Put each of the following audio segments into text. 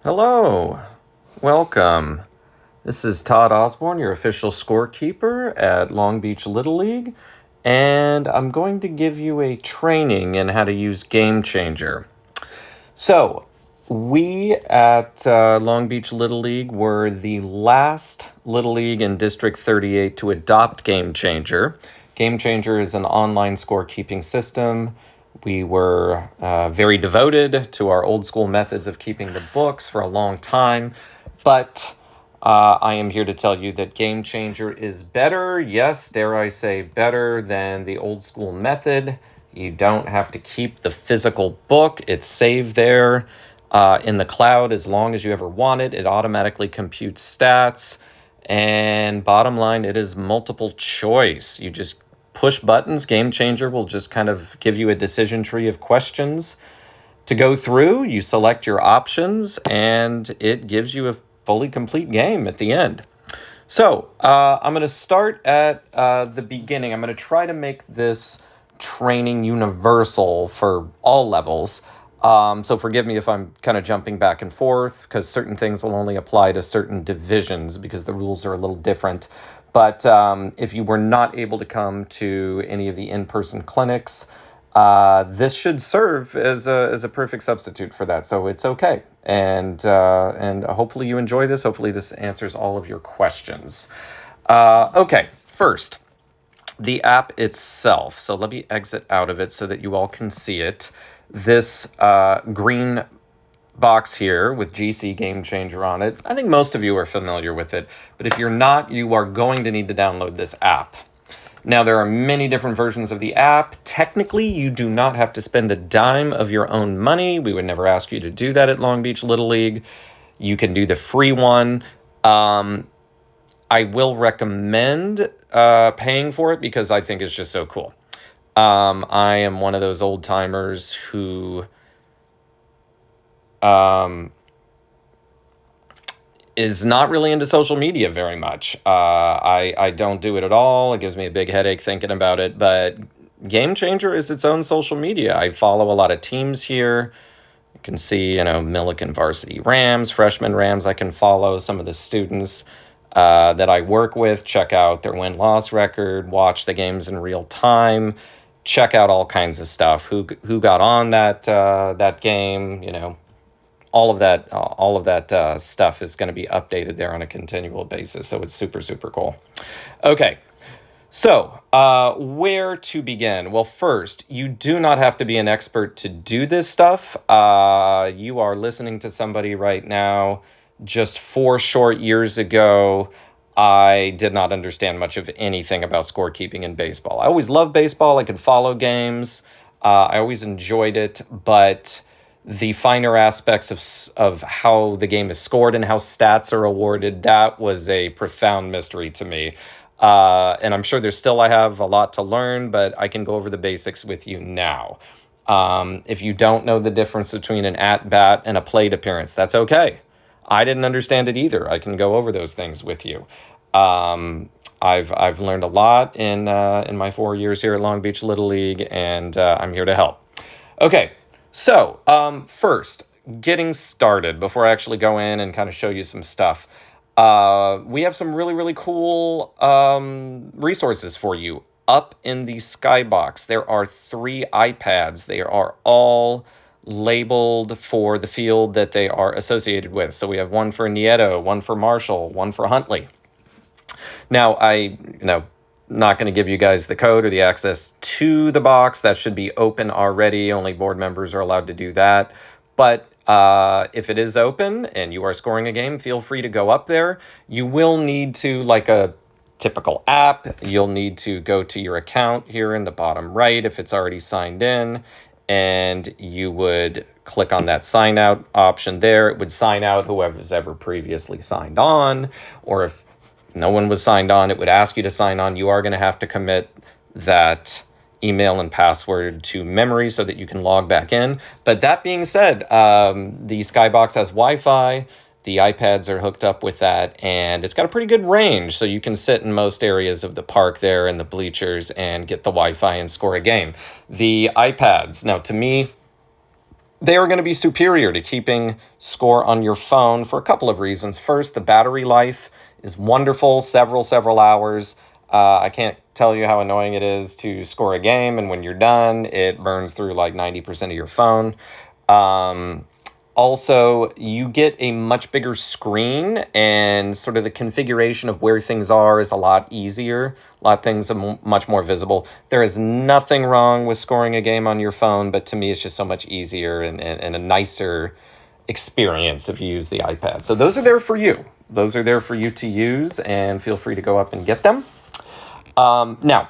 Hello, welcome. This is Todd Osborne, your official scorekeeper at Long Beach Little League, and I'm going to give you a training in how to use GameChanger. So, we at Long Beach Little League were the last Little League in District 38 to adopt GameChanger. GameChanger is an online scorekeeping system. We were very devoted to our old school methods of keeping the books for a long time, but I am here to tell you that GameChanger is better, yes, dare I say, better than the old school method. You don't have to keep the physical book. It's saved there in the cloud as long as you ever want it. It automatically computes stats. And bottom line, it is multiple choice. You just push buttons. GameChanger will just kind of give you a decision tree of questions to go through. You select your options, and it gives you a fully complete game at the end. So I'm going to start at the beginning. I'm going to try to make this training universal for all levels. So forgive me if I'm kind of jumping back and forth, because certain things will only apply to certain divisions because the rules are a little different. But if you were not able to come to any of the in-person clinics, this should serve as a perfect substitute for that. So it's okay. And hopefully you enjoy this. Hopefully this answers all of your questions. Okay, first, the app itself. So let me exit out of it so that you all can see it. This green box here with GC GameChanger on it. I think most of you are familiar with it, but if you're not, you are going to need to download this app. Now, there are many different versions of the app. Technically, you do not have to spend a dime of your own money. We would never ask you to do that at Long Beach Little League. You can do the free one. I will recommend paying for it because I think it's just so cool. I am one of those old timers who is not really into social media very much. I don't do it at all. It gives me a big headache thinking about it, but GameChanger is its own social media. I follow a lot of teams here. You can see, Millikan Varsity Rams, freshman Rams. I can follow some of the students that I work with, check out their win-loss record, watch the games in real time, check out all kinds of stuff. Who got on that game, all of that stuff is going to be updated there on a continual basis. So it's super, super cool. Okay. So, where to begin? Well, first, you do not have to be an expert to do this stuff. You are listening to somebody right now. Just 4 short years ago, I did not understand much of anything about scorekeeping in baseball. I always loved baseball. I could follow games. I always enjoyed it, but the finer aspects of how the game is scored and how stats are awarded, that was a profound mystery to me. And I'm sure I have a lot to learn, but I can go over the basics with you now. If you don't know the difference between an at-bat and a plate appearance, that's okay. I didn't understand it either. I can go over those things with you. I've learned a lot in my 4 years here at Long Beach Little League, and I'm here to help. Okay, so first, getting started, before I actually go in and kind of show you some stuff, we have some really, really cool resources for you. Up in the skybox, there are 3 iPads. They are all labeled for the field that they are associated with. So we have one for Nieto, one for Marshall, one for Huntley. Now, not going to give you guys the code or the access to the box. That should be open already. Only board members are allowed to do that. But if it is open and you are scoring a game, feel free to go up there. You will need to, like a typical app, you'll need to go to your account here in the bottom right if it's already signed in, and you would click on that sign out option there. It would sign out whoever's ever previously signed on, or if no one was signed on, it would ask you to sign on. You are going to have to commit that email and password to memory so that you can log back in. But that being said, the Skybox has Wi-Fi. The iPads are hooked up with that, and it's got a pretty good range, so you can sit in most areas of the park there in the bleachers and get the Wi-Fi and score a game. The iPads, now to me, they are going to be superior to keeping score on your phone for a couple of reasons. First, the battery life is wonderful, several hours. I can't tell you how annoying it is to score a game, and when you're done, it burns through like 90% of your phone. Also, you get a much bigger screen, and sort of the configuration of where things are is a lot easier. A lot of things are much more visible. There is nothing wrong with scoring a game on your phone, but to me, it's just so much easier and a nicer experience if you use the iPad. So those are there for you. Those are there for you to use, and feel free to go up and get them. Now,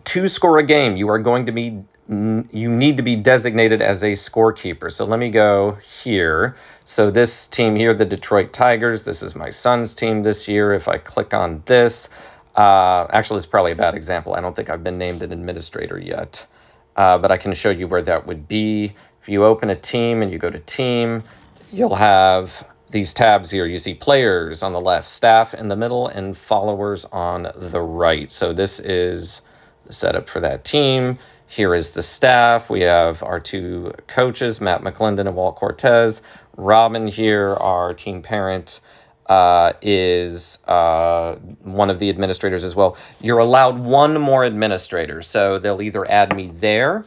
to score a game, you need to be designated as a scorekeeper. So let me go here. So this team here, the Detroit Tigers, this is my son's team this year. If I click on this, actually, it's probably a bad example. I don't think I've been named an administrator yet, but I can show you where that would be. If you open a team and you go to team, you'll have these tabs here. You see players on the left, staff in the middle, and followers on the right. So this is the setup for that team. Here is the staff. We have our two coaches, Matt McClendon and Walt Cortez. Robin here, our team parent, is one of the administrators as well. You're allowed one more administrator, so they'll either add me there,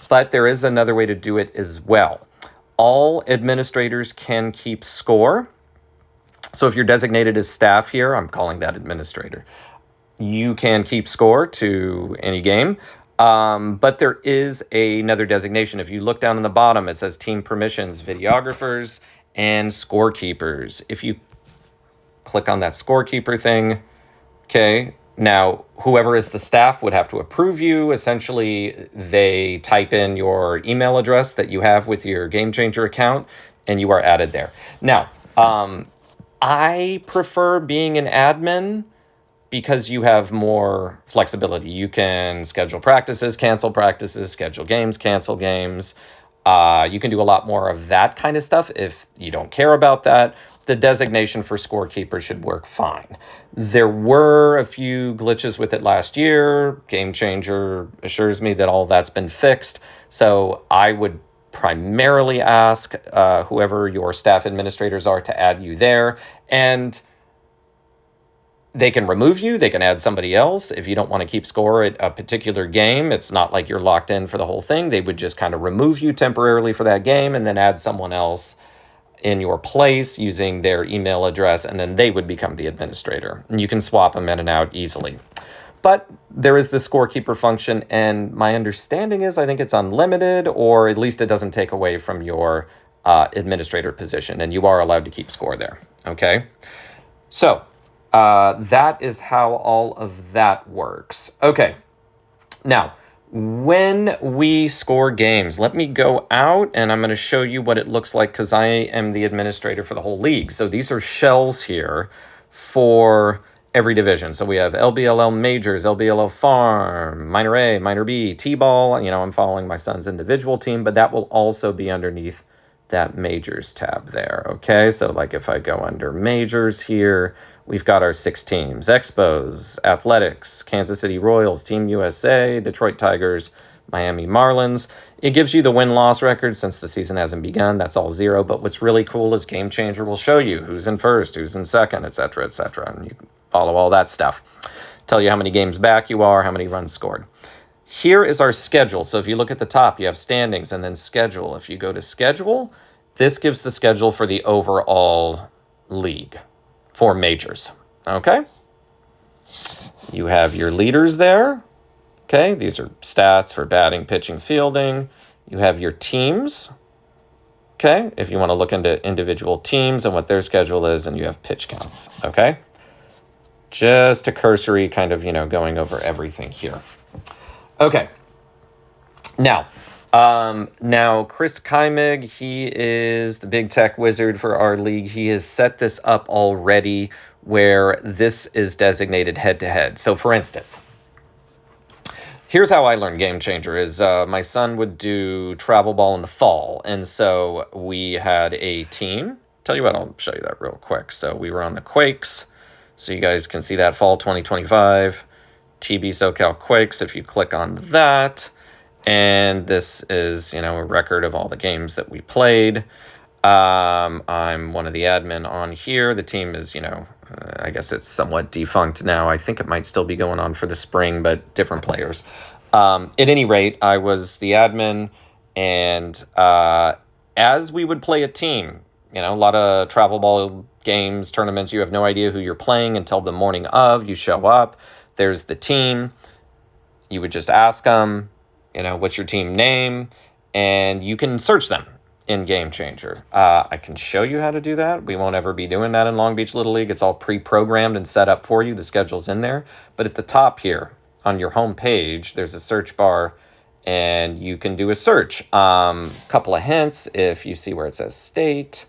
but there is another way to do it as well. All administrators can keep score. So if you're designated as staff here, I'm calling that administrator. You can keep score to any game. But there is another designation. If you look down in the bottom, it says team permissions, videographers, and scorekeepers. If you click on that scorekeeper thing, okay, now whoever is the staff would have to approve you. Essentially, they type in your email address that you have with your GameChanger account, and you are added there. Now, I prefer being an admin because you have more flexibility. You can schedule practices, cancel practices, schedule games, cancel games. You can do a lot more of that kind of stuff. If you don't care about that, the designation for scorekeeper should work fine. There were a few glitches with it last year. GameChanger assures me that all that's been fixed. So I would primarily ask whoever your staff administrators are to add you there. And they can remove you. They can add somebody else. If you don't want to keep score at a particular game, it's not like you're locked in for the whole thing. They would just kind of remove you temporarily for that game and then add someone else in your place using their email address, and then they would become the administrator. And you can swap them in and out easily. But there is this scorekeeper function, and my understanding is I think it's unlimited, or at least it doesn't take away from your administrator position, and you are allowed to keep score there, okay? So that is how all of that works. Okay, now, when we score games, let me go out and I'm going to show you what it looks like because I am the administrator for the whole league. So these are shells here for every division. So we have LBLL Majors, LBLL Farm, Minor A, Minor B, T-Ball. You know, I'm following my son's individual team, but that will also be underneath that Majors tab there. Okay, so like if I go under Majors here, we've got our 6 teams: Expos, Athletics, Kansas City Royals, Team USA, Detroit Tigers, Miami Marlins. It gives you the win-loss record since the season hasn't begun. That's all 0. But what's really cool is GameChanger will show you who's in first, who's in second, etc., etc. And you can follow all that stuff. Tell you how many games back you are, how many runs scored. Here is our schedule. So if you look at the top, you have standings and then schedule. If you go to schedule, this gives the schedule for the overall league for majors, okay? You have your leaders there, okay? These are stats for batting, pitching, fielding. You have your teams, okay? If you want to look into individual teams and what their schedule is, and you have pitch counts, okay? Just a cursory kind of, going over everything here. Okay. Now, Chris Kymig, he is the big tech wizard for our league. He has set this up already where this is designated head-to-head. So, for instance, here's how I learned GameChanger is my son would do travel ball in the fall. And so we had a team. Tell you what, I'll show you that real quick. So we were on the Quakes. So you guys can see that fall 2025. TB SoCal Quakes if you click on that. And this is, a record of all the games that we played. I'm one of the admin on here. The team is, I guess it's somewhat defunct now. I think it might still be going on for the spring, but different players. At any rate, I was the admin, and as we would play a team, a lot of travel ball games, tournaments, you have no idea who you're playing until the morning of. You show up, there's the team. You would just ask them, what's your team name, and you can search them in GameChanger. I can show you how to do that. We won't ever be doing that in Long Beach Little League. It's all pre-programmed and set up for you. The schedule's in there. But at the top here, on your home page, there's a search bar, and you can do a search. Couple of hints, if you see where it says state,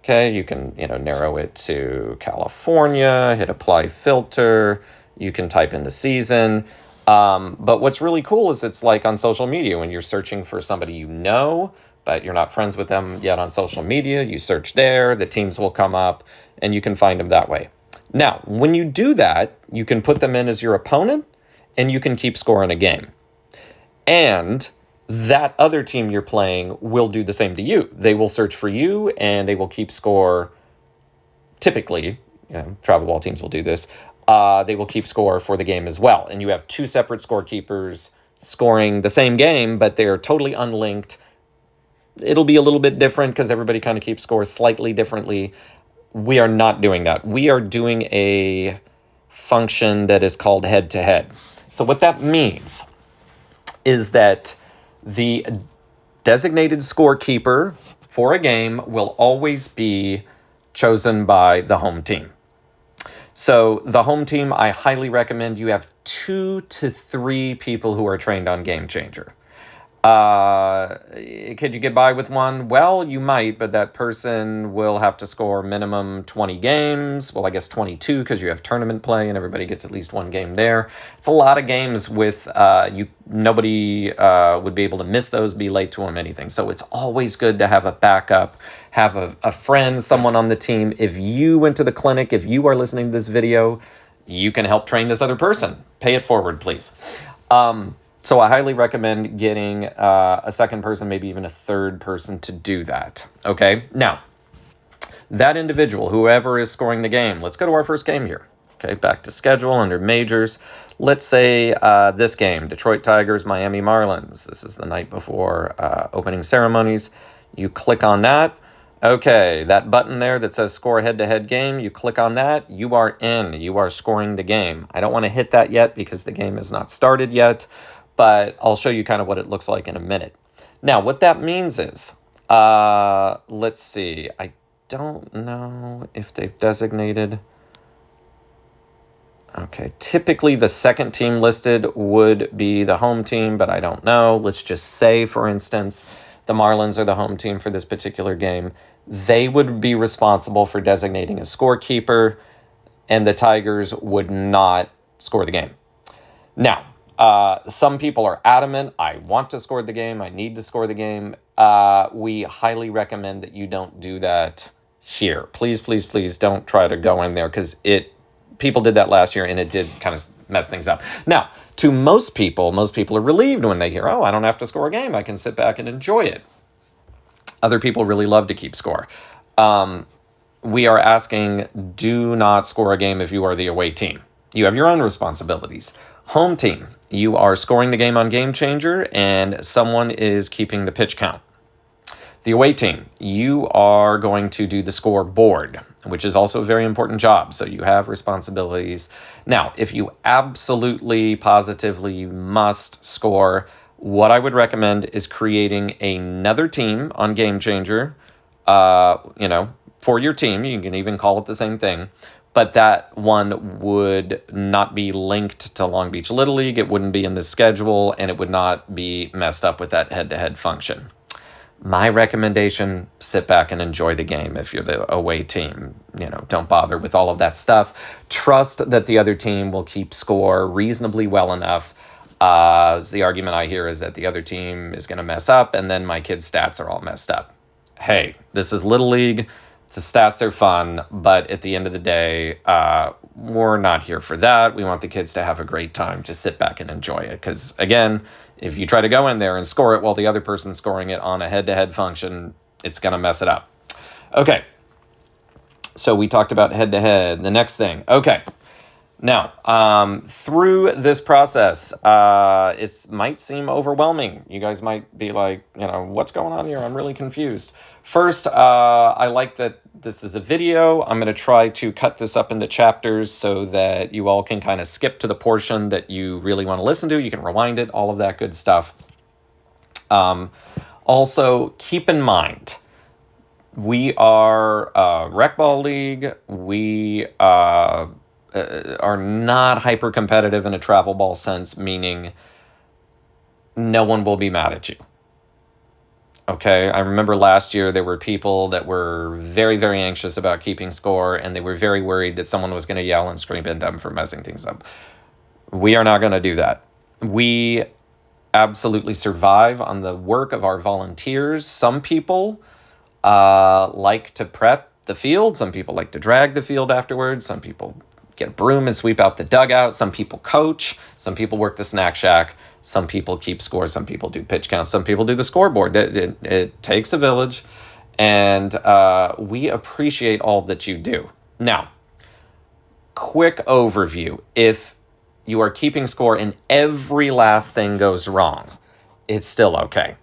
okay, you can, narrow it to California, hit apply filter, you can type in the season. But what's really cool is it's like on social media when you're searching for somebody but you're not friends with them yet on social media. You search there, the teams will come up, and you can find them that way. Now, when you do that, you can put them in as your opponent, and you can keep scoring a game. And that other team you're playing will do the same to you. They will search for you, and they will keep score. Typically, travel ball teams will do this. They will keep score for the game as well. And you have two separate scorekeepers scoring the same game, but they're totally unlinked. It'll be a little bit different because everybody kind of keeps score slightly differently. We are not doing that. We are doing a function that is called head-to-head. So what that means is that the designated scorekeeper for a game will always be chosen by the home team. So the home team, I highly recommend you have 2 to 3 people who are trained on GameChanger. Could you get by with one? Well, you might, but that person will have to score minimum 20 games. Well, I guess 22 because you have tournament play and everybody gets at least one game there. It's a lot of games with nobody would be able to miss those, be late to them, anything. So it's always good to have a backup, have a friend, someone on the team. If you went to the clinic, if you are listening to this video, you can help train this other person. Pay it forward, please. So I highly recommend getting a second person, maybe even a third person to do that. Okay, now, that individual, whoever is scoring the game, let's go to our first game here. Okay, back to schedule under majors. Let's say this game, Detroit Tigers, Miami Marlins. This is the night before opening ceremonies. You click on that. Okay, that button there that says score head-to-head game, you click on that, you are in. You are scoring the game. I don't want to hit that yet because the game is not started yet, but I'll show you kind of what it looks like in a minute. Now, what that means is, let's see, I don't know if they've designated. Okay, typically the second team listed would be the home team, but I don't know. Let's just say, for instance, the Marlins are the home team for this particular game. They would be responsible for designating a scorekeeper, and the Tigers would not score the game. Now, some people are adamant, I want to score the game, I need to score the game. We highly recommend that you don't do that here. Please, please, please don't try to go in there because people did that last year and it did kind of mess things up. Now, to most people are relieved when they hear, oh, I don't have to score a game, I can sit back and enjoy it. Other people really love to keep score. We are asking, do not score a game if you are the away team. You have your own responsibilities. Home team, you are scoring the game on GameChanger and someone is keeping the pitch count. The away team, you are going to do the scoreboard, which is also a very important job. So you have responsibilities. Now, if you absolutely, positively must score, what I would recommend is creating another team on GameChanger, for your team. You can even call it the same thing. But that one would not be linked to Long Beach Little League. It wouldn't be in the schedule, and it would not be messed up with that head-to-head function. My recommendation, sit back and enjoy the game if you're the away team. Don't bother with all of that stuff. Trust that the other team will keep score reasonably well enough. The argument I hear is that the other team is going to mess up, and then my kids' stats are all messed up. Hey, this is Little League. The stats are fun, but at the end of the day, we're not here for that. We want the kids to have a great time. Just sit back and enjoy it. Because, again, if you try to go in there and score it while the other person's scoring it on a head-to-head function, it's going to mess it up. Okay. So we talked about head-to-head. The next thing. Okay. Now, through this process, it might seem overwhelming. You guys might be like, what's going on here? I'm really confused. First, I like that this is a video. I'm going to try to cut this up into chapters so that you all can kind of skip to the portion that you really want to listen to. You can rewind it, all of that good stuff. Also, keep in mind, we are a rec ball league. We are not hyper competitive in a travel ball sense, meaning no one will be mad at you. Okay, I remember last year there were people that were very, very anxious about keeping score, and they were very worried that someone was going to yell and scream at them for messing things up. We are not going to do that. We absolutely survive on the work of our volunteers. Some people like to prep the field. Some people like to drag the field afterwards. Some people get a broom and sweep out the dugout. Some people coach. Some people work the snack shack. Some people keep score. Some people do pitch counts. Some people do the scoreboard. It takes a village, and we appreciate all that you do. Now, quick overview. If you are keeping score and every last thing goes wrong, it's still okay.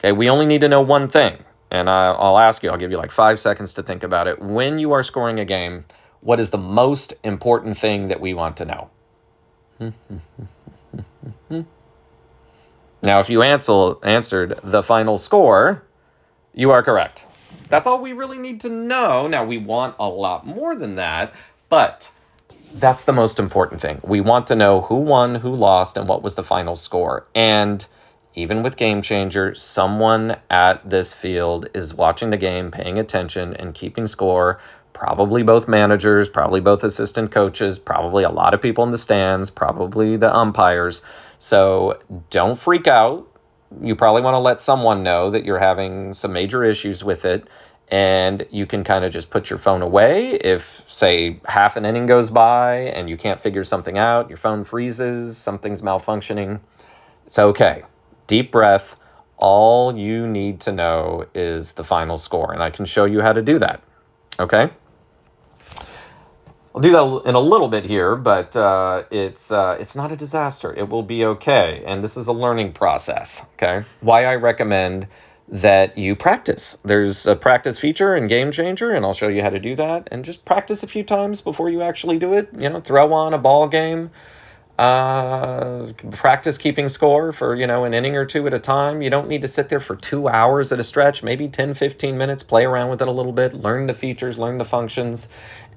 Okay, we only need to know one thing, and I'll ask you, I'll give you like 5 seconds to think about it. When you are scoring a game, what is the most important thing that we want to know? Now, if you answered the final score, you are correct. That's all we really need to know. Now, we want a lot more than that, but that's the most important thing. We want to know who won, who lost, and what was the final score. And even with GameChanger, someone at this field is watching the game, paying attention, and keeping score. Probably both managers, probably both assistant coaches, probably a lot of people in the stands, probably the umpires. So don't freak out. You probably want to let someone know that you're having some major issues with it, and you can kind of just put your phone away. If, say, half an inning goes by and you can't figure something out, your phone freezes, something's malfunctioning, it's okay. Deep breath. All you need to know is the final score, and I can show you how to do that. Okay? I'll do that in a little bit here, but it's not a disaster. It will be okay, and this is a learning process, okay? Why I recommend that you practice. There's a practice feature in GameChanger, and I'll show you how to do that, and just practice a few times before you actually do it. Throw on a ball game. Practice keeping score for, an inning or two at a time. You don't need to sit there for 2 hours at a stretch, maybe 10, 15 minutes, play around with it a little bit, learn the features, learn the functions,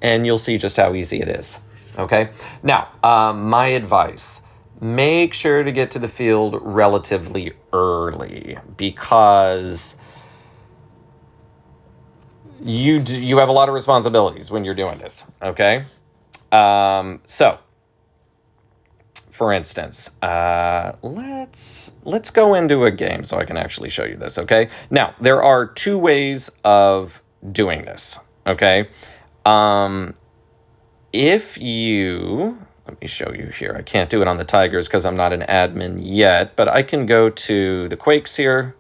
and you'll see just how easy it is. Okay? Now, my advice, make sure to get to the field relatively early, because you have a lot of responsibilities when you're doing this. Okay? So, for instance, let's go into a game so I can actually show you this, okay? Now, there are 2 ways of doing this, okay? If you, let me show you here. I can't do it on the Tigers because I'm not an admin yet, but I can go to the Quakes here,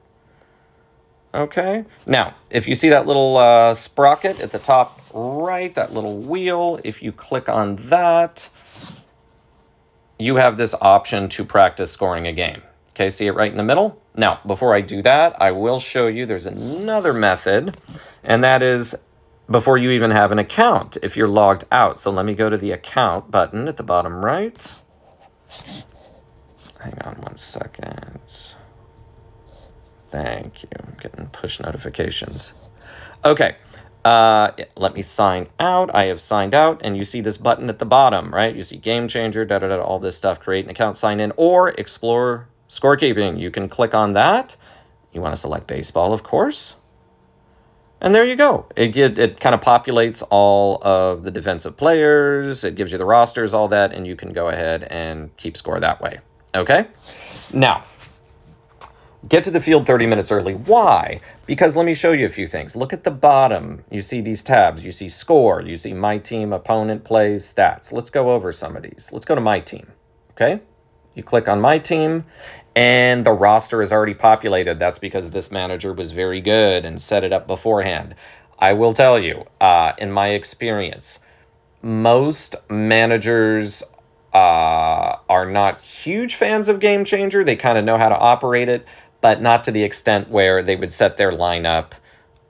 okay? Now, if you see that little sprocket at the top right, that little wheel, if you click on that, you have this option to practice scoring a game. Okay, see it right in the middle? Now, before I do that, I will show you there's another method, and that is before you even have an account, if you're logged out. So let me go to the account button at the bottom right. Hang on 1 second. Thank you. I'm getting push notifications. Okay. Let me sign out. I have signed out, and you see this button at the bottom, right? You see GameChanger, all this stuff, create an account, sign in, or explore scorekeeping. You can click on that. You want to select baseball, of course. And there you go. It kind of populates all of the defensive players. It gives you the rosters, all that, and you can go ahead and keep score that way. Okay? Now, Get to the field 30 minutes early. Why? Because let me show you a few things. Look at the bottom. You see these tabs. You see score. You see my team, opponent, plays, stats. Let's go over some of these. Let's go to my team. Okay? You click on my team, and the roster is already populated. That's because this manager was very good and set it up beforehand. I will tell you, in my experience, most managers are not huge fans of GameChanger. They kind of know how to operate it, but not to the extent where they would set their lineup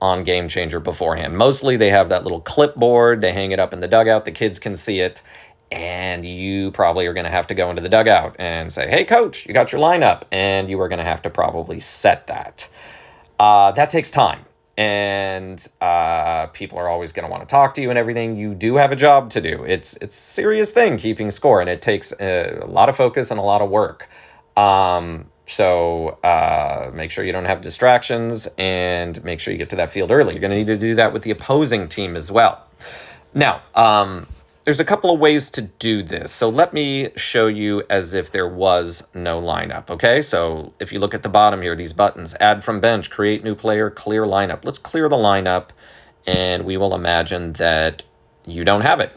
on GameChanger beforehand. Mostly they have that little clipboard. They hang it up in the dugout. The kids can see it. And you probably are going to have to go into the dugout and say, hey, coach, you got your lineup. And you are going to have to probably set that. That takes time. And people are always going to want to talk to you and everything. You do have a job to do. It's a serious thing, keeping score. And it takes a lot of focus and a lot of work. So make sure you don't have distractions and make sure you get to that field early. You're going to need to do that with the opposing team as well. Now, there's a couple of ways to do this. So let me show you as if there was no lineup, okay? So if you look at the bottom here, these buttons, add from bench, create new player, clear lineup. Let's clear the lineup, and we will imagine that you don't have it.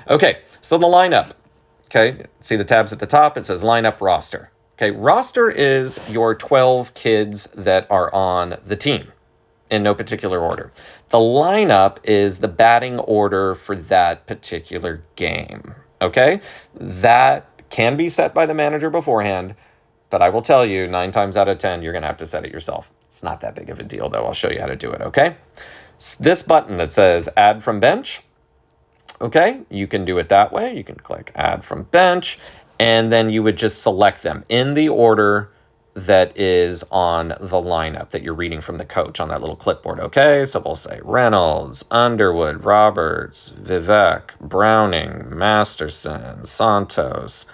Okay, so the lineup, okay? See the tabs at the top? It says lineup roster. Okay, roster is your 12 kids that are on the team in no particular order. The lineup is the batting order for that particular game, okay? That can be set by the manager beforehand, but I will tell you 9 times out of 10, you're going to have to set it yourself. It's not that big of a deal, though. I'll show you how to do it, okay? This button that says add from bench, okay? You can do it that way. You can click add from bench, and then you would just select them in the order that is on the lineup that you're reading from the coach on that little clipboard, okay? So we'll say Reynolds, Underwood, Roberts, Vivek, Browning, Masterson, Santos,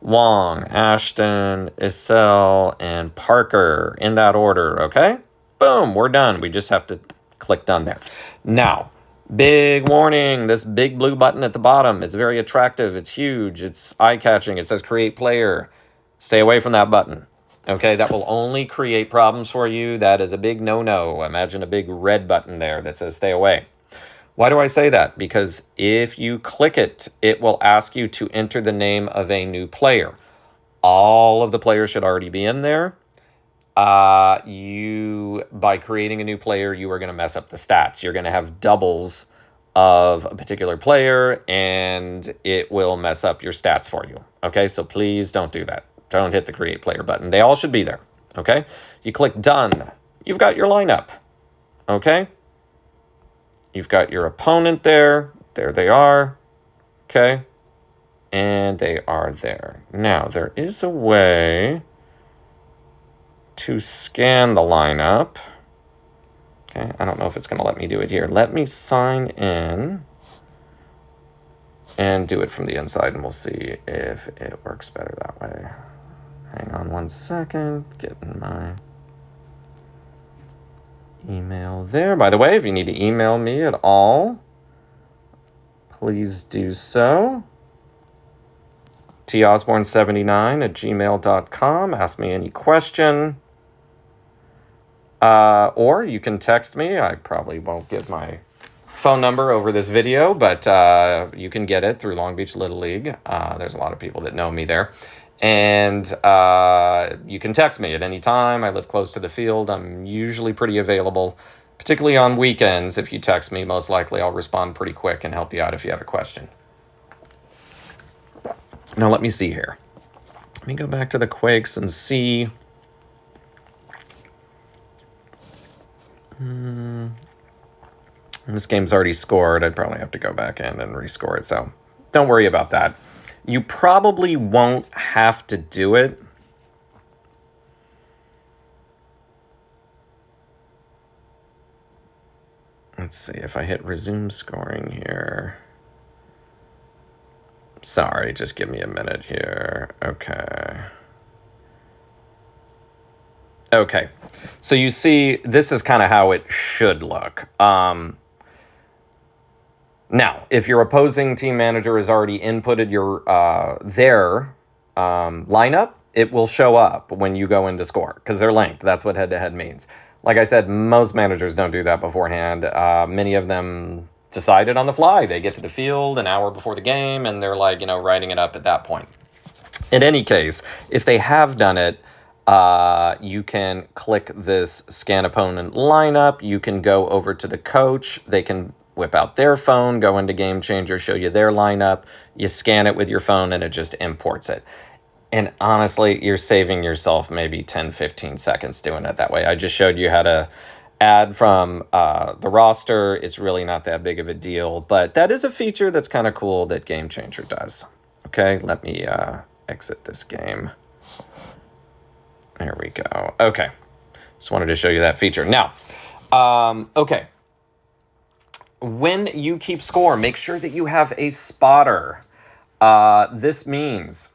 Wong, Ashton, Issel, and Parker in that order, okay? Boom, we're done. We just have to click done there. Now, big warning, this big blue button at the bottom, it's very attractive, it's huge, it's eye-catching, it says create player. Stay away from that button. Okay, that will only create problems for you. That is a big no-no. Imagine a big red button there that says stay away. Why do I say that? Because if you click it, it will ask you to enter the name of a new player. All of the players should already be in there. By creating a new player, you are going to mess up the stats. You're going to have doubles of a particular player, and it will mess up your stats for you. Okay, so please don't do that. Don't hit the create player button. They all should be there, okay? You click done. You've got your lineup, okay? You've got your opponent there. There they are, okay? And they are there. Now, there is a way to scan the lineup. Okay, I don't know if it's going to let me do it here. Let me sign in and do it from the inside, and we'll see if it works better that way. Hang on one second, getting my email there. By the way, if you need to email me at all, please do so. tosborne79@gmail.com. Ask me any question. Or you can text me. I probably won't give my phone number over this video, but you can get it through Long Beach Little League. There's a lot of people that know me there. And you can text me at any time. I live close to the field. I'm usually pretty available, particularly on weekends. If you text me, most likely I'll respond pretty quick and help you out if you have a question. Now, let me see here. Let me go back to the Quakes and see. This game's already scored. I'd probably have to go back in and rescore it, so don't worry about that. You probably won't have to do it. Let's see if I hit resume scoring here. Sorry, just give me a minute here. Okay, so you see, this is kind of how it should look. Now, if your opposing team manager has already inputted your their lineup, it will show up when you go in to score because they're linked. That's what head-to-head means. Like I said, most managers don't do that beforehand. Many of them decide it on the fly. They get to the field an hour before the game, and they're like, writing it up at that point. In any case, if they have done it, you can click this scan opponent lineup. You can go over to the coach. They can whip out their phone, go into GameChanger, show you their lineup. You scan it with your phone, and it just imports it. And honestly, you're saving yourself maybe 10, 15 seconds doing it that way. I just showed you how to add from the roster. It's really not that big of a deal, but that is a feature that's kind of cool that GameChanger does. Okay, let me exit this game. There we go. Okay, just wanted to show you that feature. Now, okay. When you keep score, make sure that you have a spotter. This means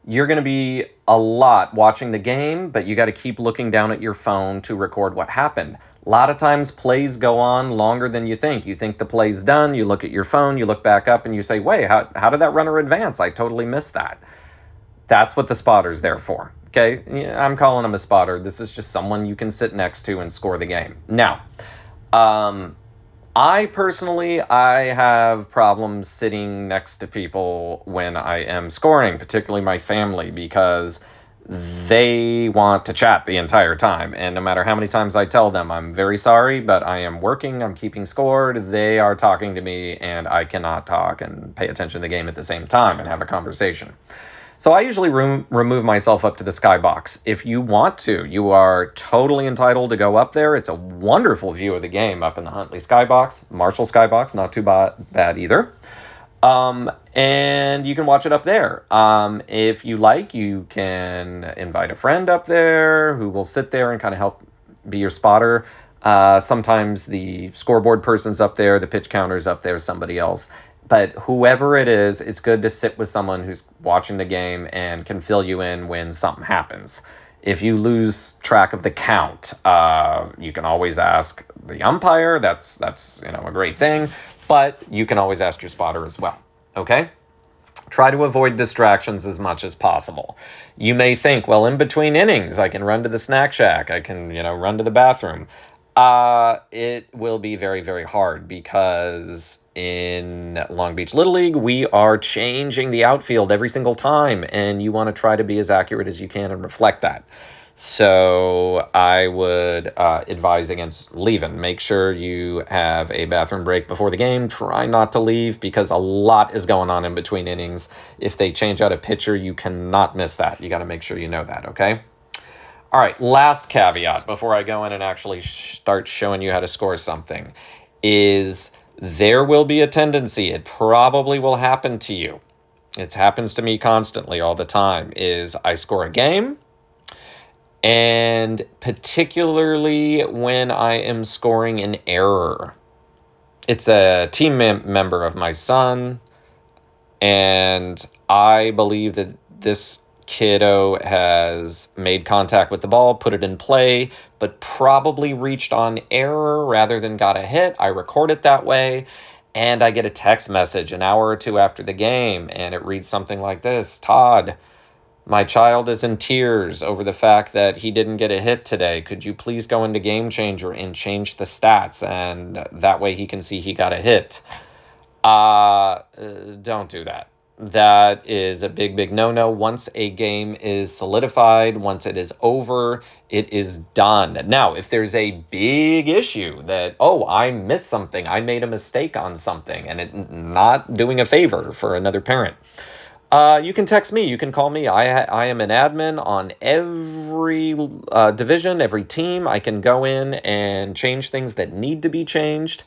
you're going to be a lot watching the game, but you got to keep looking down at your phone to record what happened. A lot of times plays go on longer than you think. You think the play's done, you look at your phone, you look back up and you say, wait, how did that runner advance? I totally missed that. That's what the spotter's there for. Okay, I'm calling him a spotter. This is just someone you can sit next to and score the game. Now, I have problems sitting next to people when I am scoring, particularly my family, because they want to chat the entire time. And no matter how many times I tell them, I'm very sorry, but I am working, I'm keeping score, they are talking to me, and I cannot talk and pay attention to the game at the same time and have a conversation. So I usually remove myself up to the skybox. If you want to, you are totally entitled to go up there. It's a wonderful view of the game up in the Huntley skybox, Marshall skybox, not too bad either. And you can watch it up there. If you like, you can invite a friend up there who will sit there and kind of help be your spotter. Sometimes the scoreboard person's up there, the pitch counter's up there, somebody else. But whoever it is, it's good to sit with someone who's watching the game and can fill you in when something happens. If you lose track of the count, you can always ask the umpire. That's a great thing. But you can always ask your spotter as well. Okay? Try to avoid distractions as much as possible. You may think, well, in between innings, I can run to the snack shack. I can, run to the bathroom. It will be very, very hard because in Long Beach Little League, we are changing the outfield every single time, and you want to try to be as accurate as you can and reflect that. So I would advise against leaving. Make sure you have a bathroom break before the game. Try not to leave because a lot is going on in between innings. If they change out a pitcher, you cannot miss that. You got to make sure you know that, okay? All right, last caveat before I go in and actually start showing you how to score something is there will be a tendency, it probably will happen to you. It happens to me constantly all the time, is I score a game, and particularly when I am scoring an error. It's a team member of my son, and I believe that this kiddo has made contact with the ball, put it in play, but probably reached on error rather than got a hit. I record it that way, and I get a text message an hour or two after the game, and it reads something like this: Todd, my child is in tears over the fact that he didn't get a hit today. Could you please go into GameChanger and change the stats, and that way he can see he got a hit? Don't do that. That is a big, big no-no. Once a game is solidified, once it is over, it is done. Now, if there's a big issue that, I missed something, I made a mistake on something, and it not doing a favor for another parent, you can text me, you can call me. I am an admin on every division, every team. I can go in and change things that need to be changed.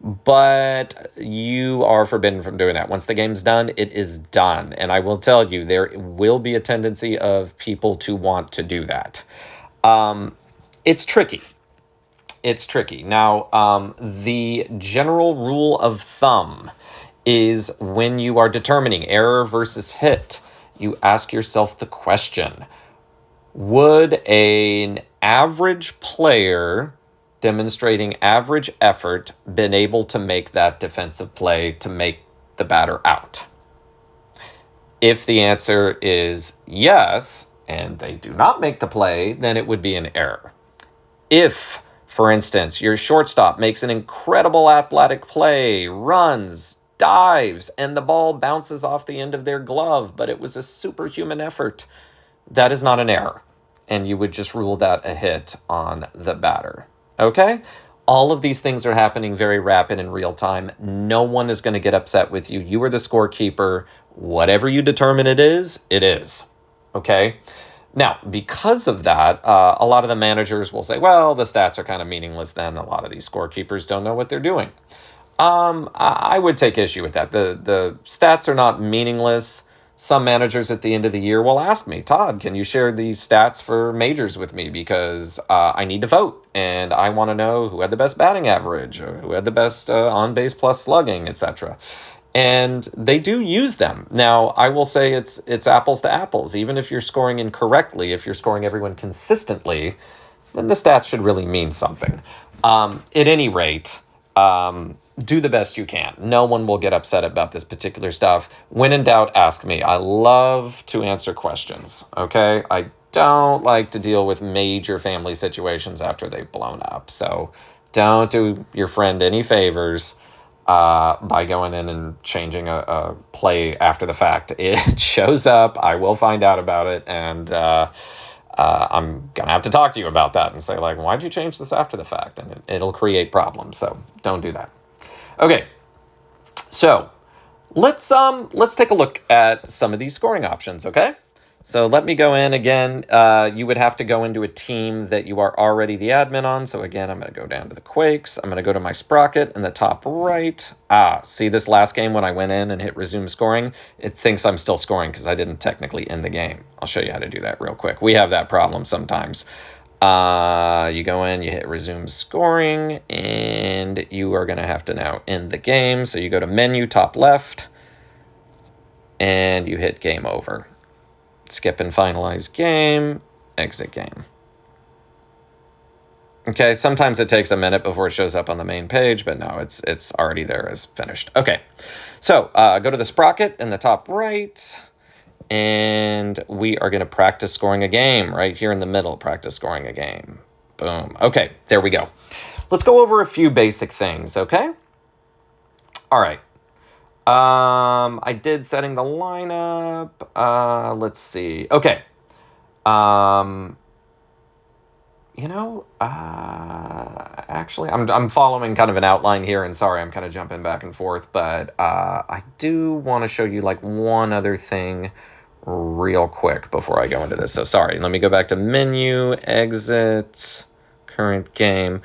But you are forbidden from doing that. Once the game's done, it is done. And I will tell you, there will be a tendency of people to want to do that. It's tricky. It's tricky. Now, the general rule of thumb is when you are determining error versus hit, you ask yourself the question, would an average player demonstrating average effort been able to make that defensive play to make the batter out? If the answer is yes, and they do not make the play, then it would be an error. If, for instance, your shortstop makes an incredible athletic play, runs, dives, and the ball bounces off the end of their glove, but it was a superhuman effort, that is not an error. And you would just rule that a hit on the batter. Okay? All of these things are happening very rapid in real time. No one is going to get upset with you. You are the scorekeeper. Whatever you determine it is, it is. Okay? Now, because of that, a lot of the managers will say, well, the stats are kind of meaningless then. A lot of these scorekeepers don't know what they're doing. I would take issue with that. The stats are not meaningless. Some managers at the end of the year will ask me, Todd, can you share these stats for majors with me? Because I need to vote, and I want to know who had the best batting average, or who had the best on-base plus slugging, etc. And they do use them. Now, I will say it's apples to apples. Even if you're scoring incorrectly, if you're scoring everyone consistently, then the stats should really mean something. At any rate, do the best you can. No one will get upset about this particular stuff. When in doubt, ask me. I love to answer questions, okay? I don't like to deal with major family situations after they've blown up. So don't do your friend any favors by going in and changing a play after the fact. It shows up. I will find out about it, and I'm going to have to talk to you about that and say, like, why'd you change this after the fact? And it'll create problems, so don't do that. Okay, so let's take a look at some of these scoring options, okay? So let me go in again. You would have to go into a team that you are already the admin on. So again, I'm going to go down to the Quakes. I'm going to go to my sprocket in the top right. See this last game when I went in and hit resume scoring? It thinks I'm still scoring because I didn't technically end the game. I'll show you how to do that real quick. We have that problem sometimes. You go in, you hit resume scoring, and you are going to have to now end the game. So you go to menu, top left, and you hit game over. Skip and finalize game, exit game. Okay, sometimes it takes a minute before it shows up on the main page, but no, it's already there as finished. Okay, so go to the sprocket in the top right, and we are going to practice scoring a game right here in the middle. Practice scoring a game. Boom. Okay, there we go. Let's go over a few basic things, okay? All right. I did setting the lineup. Let's see. Okay. Actually, I'm following kind of an outline here, and sorry, I'm kind of jumping back and forth, but I do want to show you like one other thing real quick before I go into this. So sorry, let me go back to menu, exit, current game.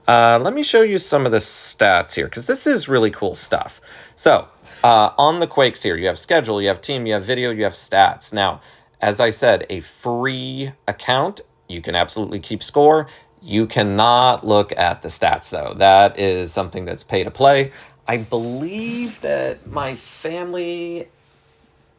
Let me show you some of the stats here, because this is really cool stuff. So on the Quakes here, you have schedule, you have team, you have video, you have stats. Now, as I said, a free account, you can absolutely keep score. You cannot look at the stats, though. That is something that's pay to play. I believe that my family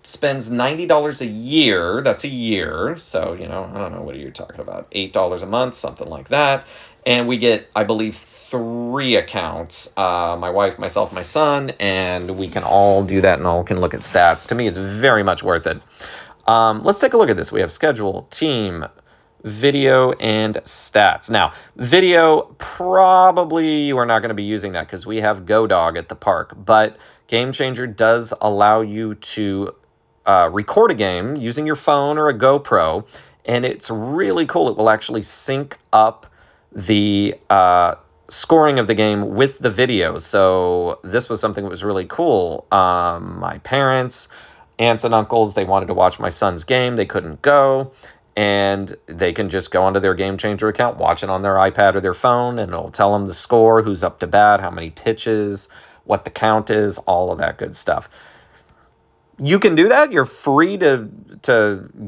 spends $90 a year. That's a year. So, I don't know, what are you talking about? $8 a month, something like that. And we get, I believe, 3 accounts. My wife, myself, my son, and we can all do that and all can look at stats. To me, it's very much worth it. Let's take a look at this. We have schedule, team, video, and stats. Now, video, probably you are not going to be using that because we have GoDog at the park, but GameChanger does allow you to record a game using your phone or a GoPro, and it's really cool. It will actually sync up the scoring of the game with the video. So this was something that was really cool. My parents, aunts and uncles, they wanted to watch my son's game. They couldn't go, and they can just go onto their GameChanger account, watch it on their iPad or their phone, and it'll tell them the score, who's up to bat, how many pitches, what the count is, all of that good stuff. You can do that. You're free to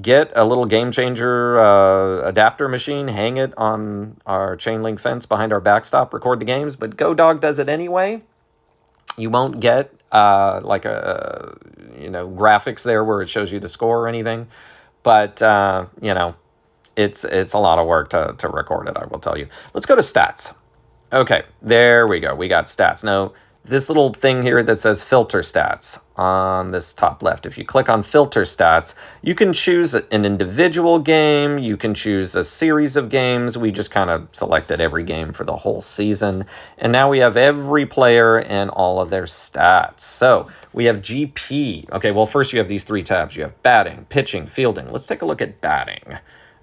get a little GameChanger adapter machine, hang it on our chain link fence behind our backstop, record the games, but GoDog does it anyway. You won't get graphics there where it shows you the score or anything, but it's a lot of work to record it, I will tell you. Let's go to stats. Okay, there we go. We got stats. Now, this little thing here that says filter stats on this top left. If you click on filter stats, you can choose an individual game. You can choose a series of games. We just kind of selected every game for the whole season. And now we have every player and all of their stats. So we have GP. Okay, well, first you have these 3 tabs. You have batting, pitching, fielding. Let's take a look at batting.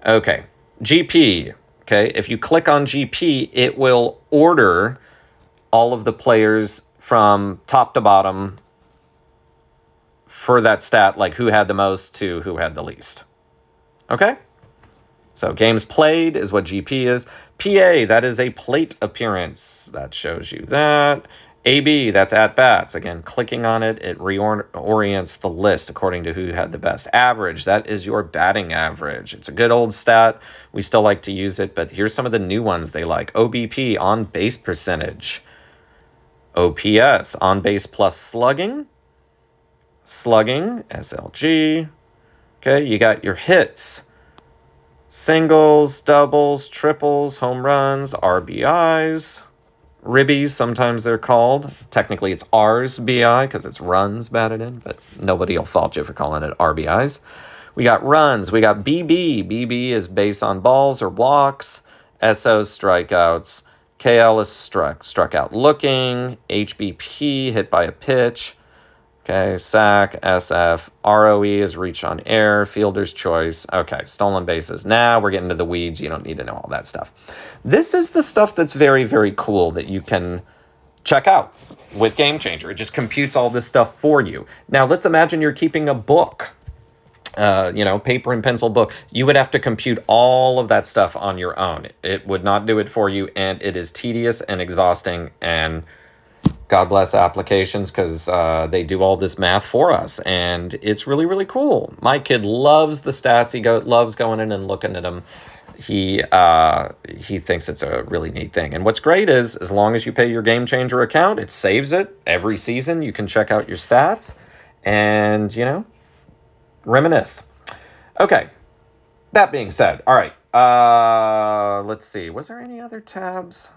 Okay, GP. Okay, if you click on GP, it will order all of the players from top to bottom for that stat, like who had the most to who had the least. Okay? So games played is what GP is. PA, that is a plate appearance. That shows you that. AB, that's at-bats. Again, clicking on it, it reorients the list according to who had the best. Average, that is your batting average. It's a good old stat. We still like to use it, but here's some of the new ones they like. OBP, on-base percentage. OPS, on base plus slugging. Slugging, SLG. Okay, you got your hits. Singles, doubles, triples, home runs, RBIs. Ribbies, sometimes they're called. Technically, it's R's BI because it's runs batted in, but nobody will fault you for calling it RBIs. We got runs. We got BB. BB is base on balls or walks. SO, strikeouts. KL is struck out looking. HBP, hit by a pitch. Okay, sack, SF. ROE is reach on air. Fielder's choice. Okay, stolen bases. Now we're getting to the weeds. You don't need to know all that stuff. This is the stuff that's very, very cool that you can check out with GameChanger. It just computes all this stuff for you. Now, let's imagine you're keeping a book. Paper and pencil book, you would have to compute all of that stuff on your own. It would not do it for you, and it is tedious and exhausting, and God bless applications because they do all this math for us, and it's really, really cool. My kid loves the stats. He loves going in and looking at them. He thinks it's a really neat thing. And what's great is, as long as you pay your GameChanger account, it saves it every season. You can check out your stats and, reminisce. Okay, that being said, all right, let's see. Was there any other tabs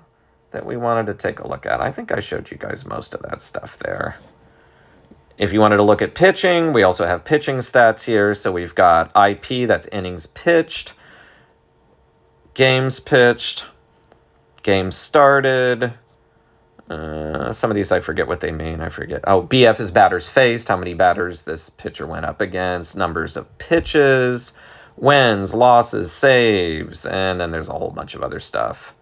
that we wanted to take a look at? I think I showed you guys most of that stuff there. If you wanted to look at pitching, we also have pitching stats here. So we've got IP, that's innings pitched, games pitched, games started. Some of these I forget what they mean. I forget. Oh, BF is batters faced, how many batters this pitcher went up against, numbers of pitches, wins, losses, saves, and then there's a whole bunch of other stuff.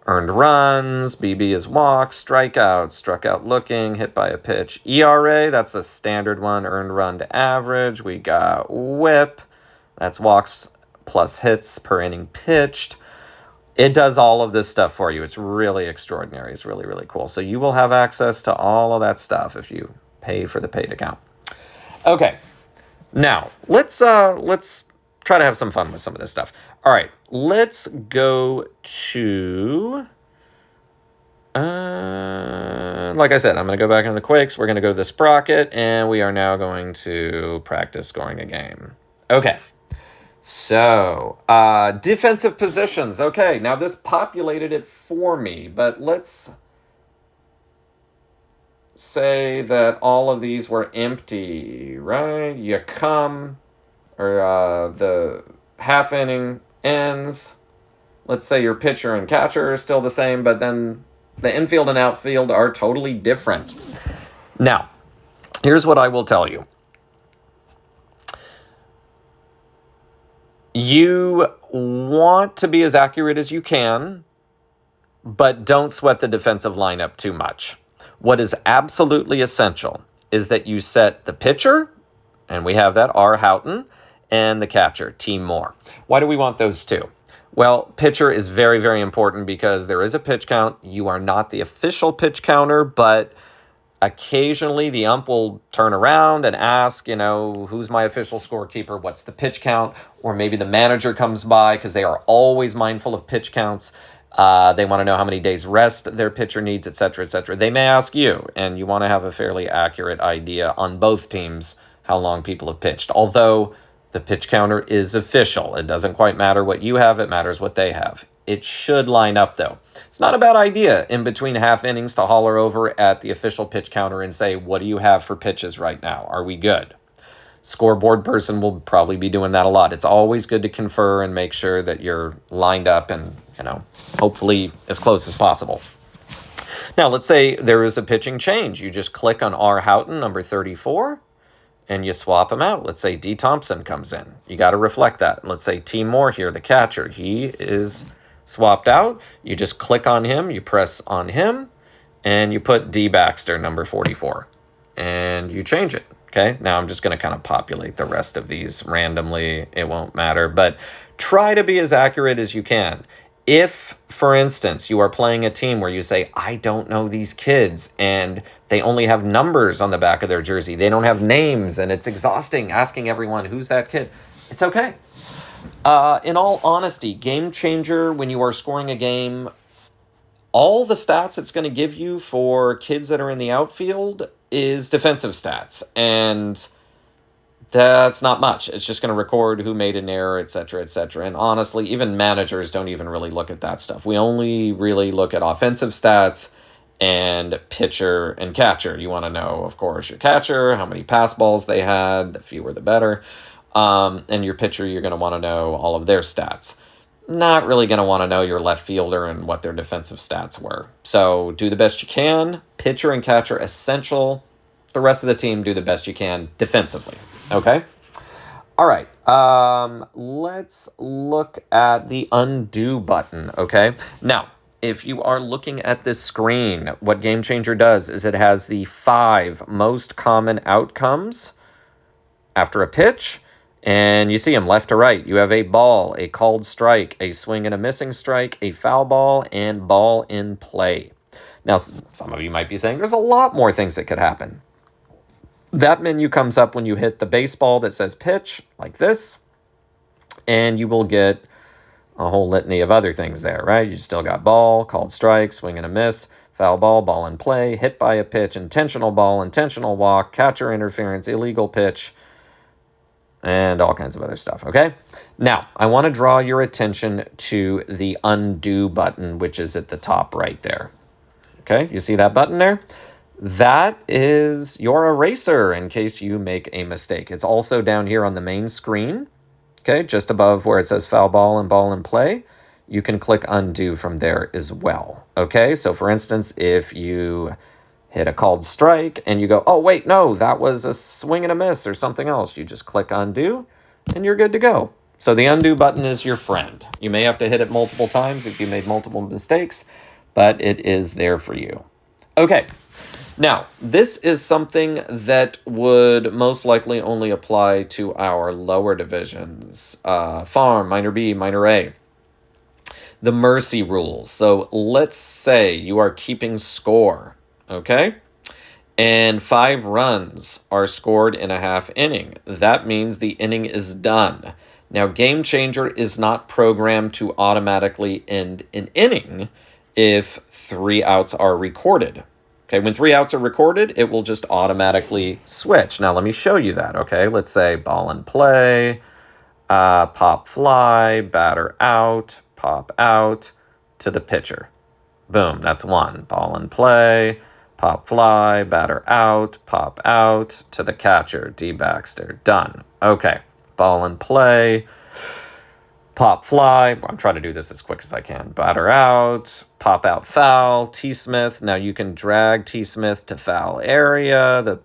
Earned runs, BB is walks, strikeouts, struck out looking, hit by a pitch. ERA, that's a standard one, earned run to average. We got WHIP, that's walks plus hits per inning pitched. It does all of this stuff for you. It's really extraordinary. It's really, really cool. So you will have access to all of that stuff if you pay for the paid account. Okay, now let's try to have some fun with some of this stuff. All right, let's go to, like I said, I'm going to go back into the Quakes. We're going to go to the Sprocket, and we are now going to practice scoring a game. Okay. So, defensive positions. Okay, now this populated it for me, but let's say that all of these were empty, right? You come, or the half inning ends. Let's say your pitcher and catcher are still the same, but then the infield and outfield are totally different. Now, here's what I will tell you. You want to be as accurate as you can, but don't sweat the defensive lineup too much. What is absolutely essential is that you set the pitcher, and we have that, R. Houghton, and the catcher, T. Moore. Why do we want those two? Well, pitcher is very, very important because there is a pitch count. You are not the official pitch counter, but occasionally the ump will turn around and ask, who's my official scorekeeper? What's the pitch count? Or maybe the manager comes by because they are always mindful of pitch counts. They want to know how many days rest their pitcher needs, et cetera, et cetera. They may ask you, and you want to have a fairly accurate idea on both teams how long people have pitched. Although the pitch counter is official. It doesn't quite matter what you have. It matters what they have. It should line up, though. It's not a bad idea in between half innings to holler over at the official pitch counter and say, what do you have for pitches right now? Are we good? Scoreboard person will probably be doing that a lot. It's always good to confer and make sure that you're lined up and, hopefully as close as possible. Now, let's say there is a pitching change. You just click on R. Houghton, number 34, and you swap him out. Let's say D. Thompson comes in. You got to reflect that. Let's say T. Moore here, the catcher. He is swapped out. You just click on him, you press on him, and you put D. Baxter, number 44, and you change it. Okay, now I'm just going to kind of populate the rest of these randomly. It won't matter, but try to be as accurate as you can. If, for instance, you are playing a team where you say, I don't know these kids, and they only have numbers on the back of their jersey, they don't have names, and it's exhausting asking everyone, who's that kid? It's okay. In all honesty, GameChanger, when you are scoring a game, all the stats it's going to give you for kids that are in the outfield is defensive stats, and that's not much. It's just going to record who made an error, etc., etc. And honestly, even managers don't even really look at that stuff. We only really look at offensive stats and pitcher and catcher. You want to know, of course, your catcher, how many pass balls they had, the fewer the better. And your pitcher, you're going to want to know all of their stats. Not really going to want to know your left fielder and what their defensive stats were. So do the best you can. Pitcher and catcher essential. The rest of the team, do the best you can defensively. Okay? All right. Let's look at the undo button. Okay? Now, if you are looking at this screen, what GameChanger does is it has the 5 most common outcomes after a pitch. And you see them left to right. You have a ball, a called strike, a swing and a missing strike, a foul ball, and ball in play. Now, some of you might be saying there's a lot more things that could happen. That menu comes up when you hit the baseball that says pitch, like this, and you will get a whole litany of other things there, right? You still got ball, called strike, swing and a miss, foul ball, ball in play, hit by a pitch, intentional ball, intentional walk, catcher interference, illegal pitch, and all kinds of other stuff, okay? Now, I want to draw your attention to the undo button, which is at the top right there. Okay, you see that button there? That is your eraser in case you make a mistake. It's also down here on the main screen, okay, just above where it says foul ball and ball in play. You can click undo from there as well, okay? So, for instance, if you hit a called strike, and you go, oh, wait, no, that was a swing and a miss or something else. You just click undo, and you're good to go. So the undo button is your friend. You may have to hit it multiple times if you made multiple mistakes, but it is there for you. Okay, now, this is something that would most likely only apply to our lower divisions, farm, minor B, minor A. The mercy rules. So let's say you are keeping score. Okay? And 5 runs are scored in a half inning. That means the inning is done. Now, GameChanger is not programmed to automatically end an inning if 3 outs are recorded. Okay, when 3 outs are recorded, it will just automatically switch. Now, let me show you that, okay? Let's say ball in play, pop fly, batter out, pop out to the pitcher. Boom, that's 1. Ball in play, pop fly, batter out, pop out to the catcher, D. Baxter. Done. Okay. Ball in play, pop fly. I'm trying to do this as quick as I can. Batter out, pop out foul, T. Smith. Now you can drag T. Smith to foul area. The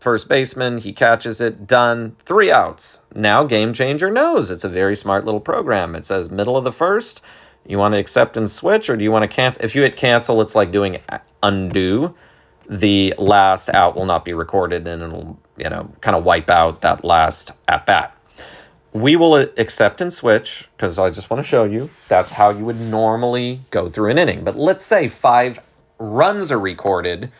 first baseman, he catches it. Done. 3 outs. Now GameChanger knows. It's a very smart little program. It says middle of the first. You want to accept and switch, or do you want to cancel? If you hit cancel, it's like doing undo. The last out will not be recorded, and it'll, kind of wipe out that last at bat. We will accept and switch, because I just want to show you that's how you would normally go through an inning. But let's say 5 runs are recorded,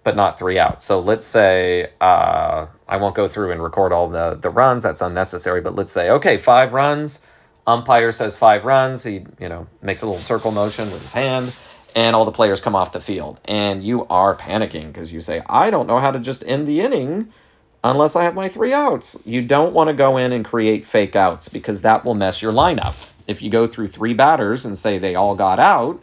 but not 3 outs. So let's say, I won't go through and record all the runs. That's unnecessary. But let's say, okay, 5 runs. Umpire says 5 runs. He, makes a little circle motion with his hand, and all the players come off the field. And you are panicking because you say, I don't know how to just end the inning. unless I have my 3 outs. You don't want to go in and create fake outs because that will mess your lineup. If you go through 3 batters and say they all got out,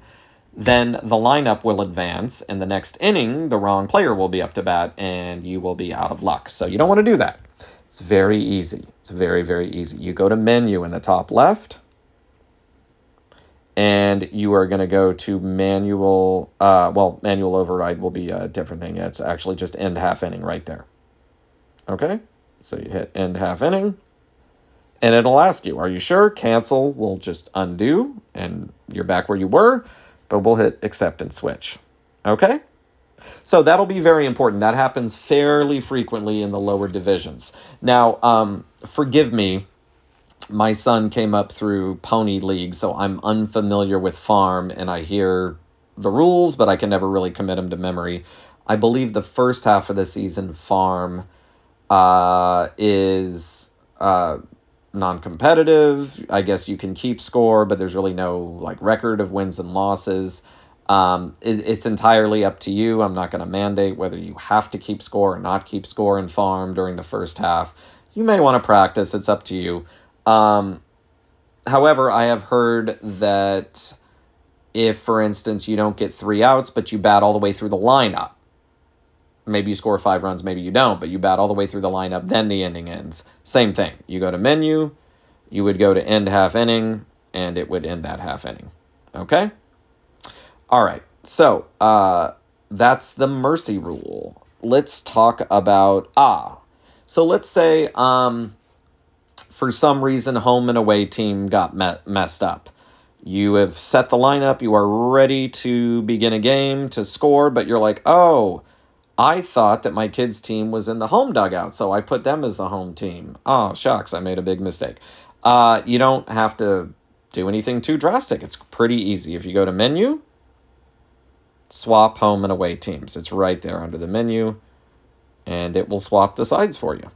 then the lineup will advance, and the next inning, the wrong player will be up to bat, and you will be out of luck. So you don't want to do that. It's very easy. It's very, very easy. You go to menu in the top left, and you are going to go to manual. Manual override will be a different thing. It's actually just end half inning right there. Okay? So you hit end half inning, and it'll ask you, are you sure? Cancel will just undo, and you're back where you were, but we'll hit accept and switch. Okay? So that'll be very important. That happens fairly frequently in the lower divisions. Now, forgive me, my son came up through Pony League, so I'm unfamiliar with Farm, and I hear the rules, but I can never really commit them to memory. I believe the first half of the season, Farm is non-competitive. I guess you can keep score, but there's really no like record of wins and losses. It's entirely up to you. I'm not going to mandate whether you have to keep score or not keep score in Farm during the first half. You may want to practice. It's up to you. However, I have heard that if, for instance, you don't get 3 outs, but you bat all the way through the lineup, maybe you score 5 runs, maybe you don't, but you bat all the way through the lineup, then the inning ends. Same thing. You go to menu, you would go to end half inning, and it would end that half inning. Okay? All right. So that's the mercy rule. Let's talk about So let's say for some reason home and away team got messed up. You have set the lineup. You are ready to begin a game to score, but you're like, oh, I thought that my kids' team was in the home dugout, so I put them as the home team. Oh, shucks, I made a big mistake. You don't have to do anything too drastic. It's pretty easy. If you go to menu, swap home and away teams. It's right there under the menu, and it will swap the sides for you.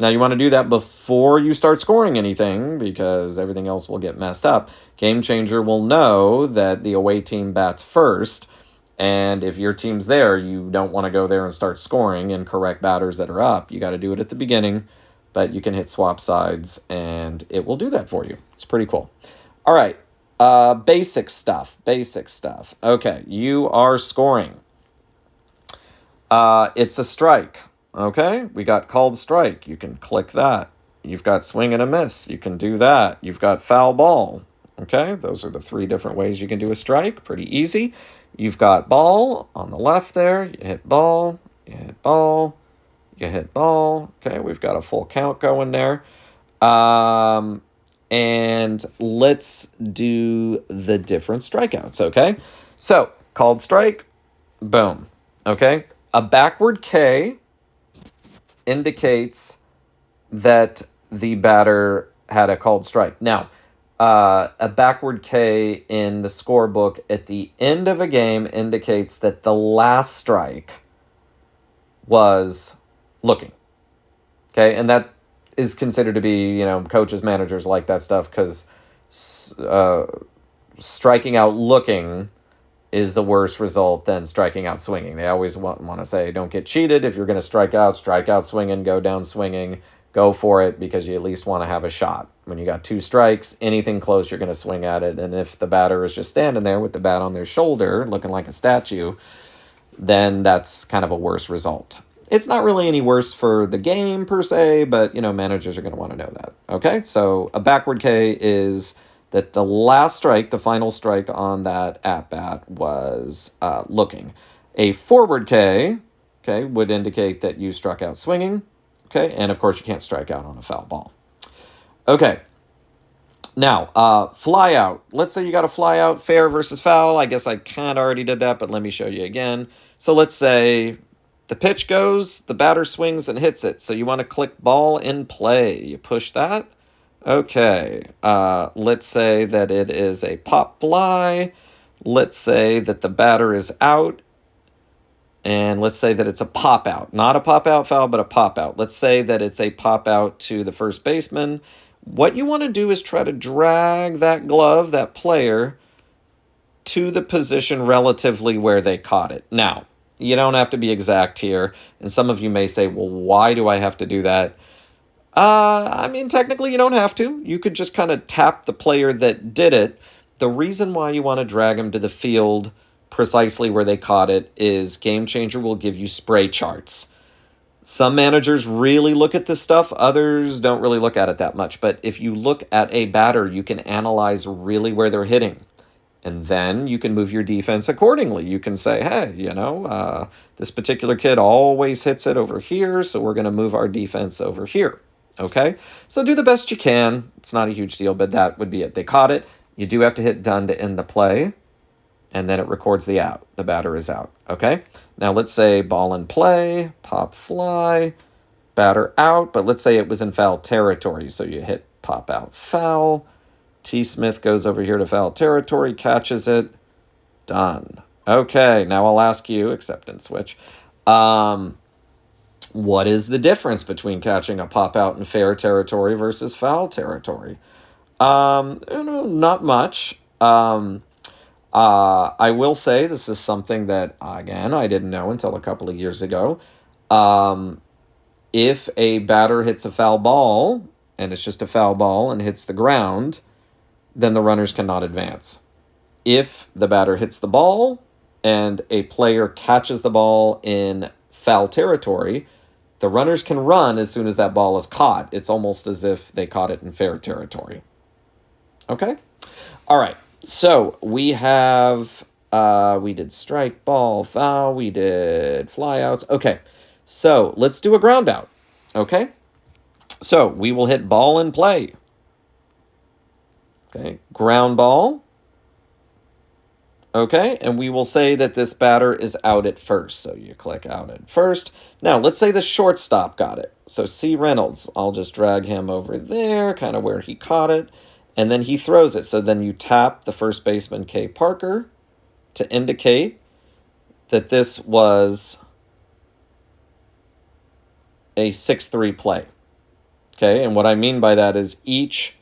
Now, you want to do that before you start scoring anything because everything else will get messed up. GameChanger will know that the away team bats first, and if your team's there, you don't want to go there and start scoring and correct batters that are up. You got to do it at the beginning, but you can hit swap sides, and it will do that for you. It's pretty cool. All right, basic stuff. Okay, you are scoring. It's a strike. Okay, we got called strike. You can click that. You've got swing and a miss. You can do that. You've got foul ball. Okay, those are the 3 different ways you can do a strike. Pretty easy. You've got ball on the left there. You hit ball. You hit ball. You hit ball. Okay, we've got a full count going there. And let's do the different strikeouts, okay? So, called strike. Boom. Okay, a backward K indicates that the batter had a called strike. Now, a backward K in the scorebook at the end of a game indicates that the last strike was looking. Okay, and that is considered to be, coaches, managers like that stuff because striking out looking is a worse result than striking out swinging. They always want to say, don't get cheated. If you're going to strike out swinging, go down swinging, go for it because you at least want to have a shot. When you got 2 strikes, anything close, you're going to swing at it. And if the batter is just standing there with the bat on their shoulder, looking like a statue, then that's kind of a worse result. It's not really any worse for the game per se, but, managers are going to want to know that. Okay, so a backward K is that the last strike, the final strike on that at-bat was looking. A forward K, okay, would indicate that you struck out swinging, okay, and of course you can't strike out on a foul ball. Okay, now, fly out. Let's say you got a fly out, fair versus foul. I guess I kind of already did that, but let me show you again. So let's say the pitch goes, the batter swings and hits it. So you want to click ball in play. You push that. Okay, let's say that it is a pop fly. Let's say that the batter is out. And let's say that it's a pop out. Not a pop out foul, but a pop out. Let's say that it's a pop out to the first baseman. What you want to do is try to drag that glove, that player, to the position relatively where they caught it. Now, You don't have to be exact here. And some of you may say, well, why do I have to do that? I mean, technically you don't have to. You could just kind of tap the player that did it. The reason why you want to drag them to the field precisely where they caught it is GameChanger will give you spray charts. Some managers really look at this stuff. Others don't really look at it that much. But if you look at a batter, you can analyze really where they're hitting. And then you can move your defense accordingly. You can say, hey, this particular kid always hits it over here, so we're going to move our defense over here. Okay? So do the best you can. It's not a huge deal, but that would be it. They caught it. You do have to hit done to end the play, and then it records the out. The batter is out. Okay? Now let's say ball in play, pop fly, batter out, but let's say it was in foul territory. So you hit pop out foul. T. Smith goes over here to foul territory, catches it, done. Okay, now I'll ask you, acceptance switch, what is the difference between catching a pop out in fair territory versus foul territory? Not much. I will say this is something that, again, I didn't know until a couple of years ago. If a batter hits a foul ball, and it's just a foul ball and hits the ground, then the runners cannot advance. If the batter hits the ball and a player catches the ball in foul territory, the runners can run as soon as that ball is caught. It's almost as if they caught it in fair territory. Okay? All right. So we have, we did strike, ball, foul. We did flyouts. Okay. So let's do a ground out. Okay? So we will hit ball in play. Okay, ground ball. Okay, and we will say that this batter is out at first. So you click out at first. Now, let's say the shortstop got it. So C. Reynolds, I'll just drag him over there, kind of where he caught it, and then he throws it. So then you tap the first baseman, K. Parker, to indicate that this was a 6-3 play. Okay, and what I mean by that is each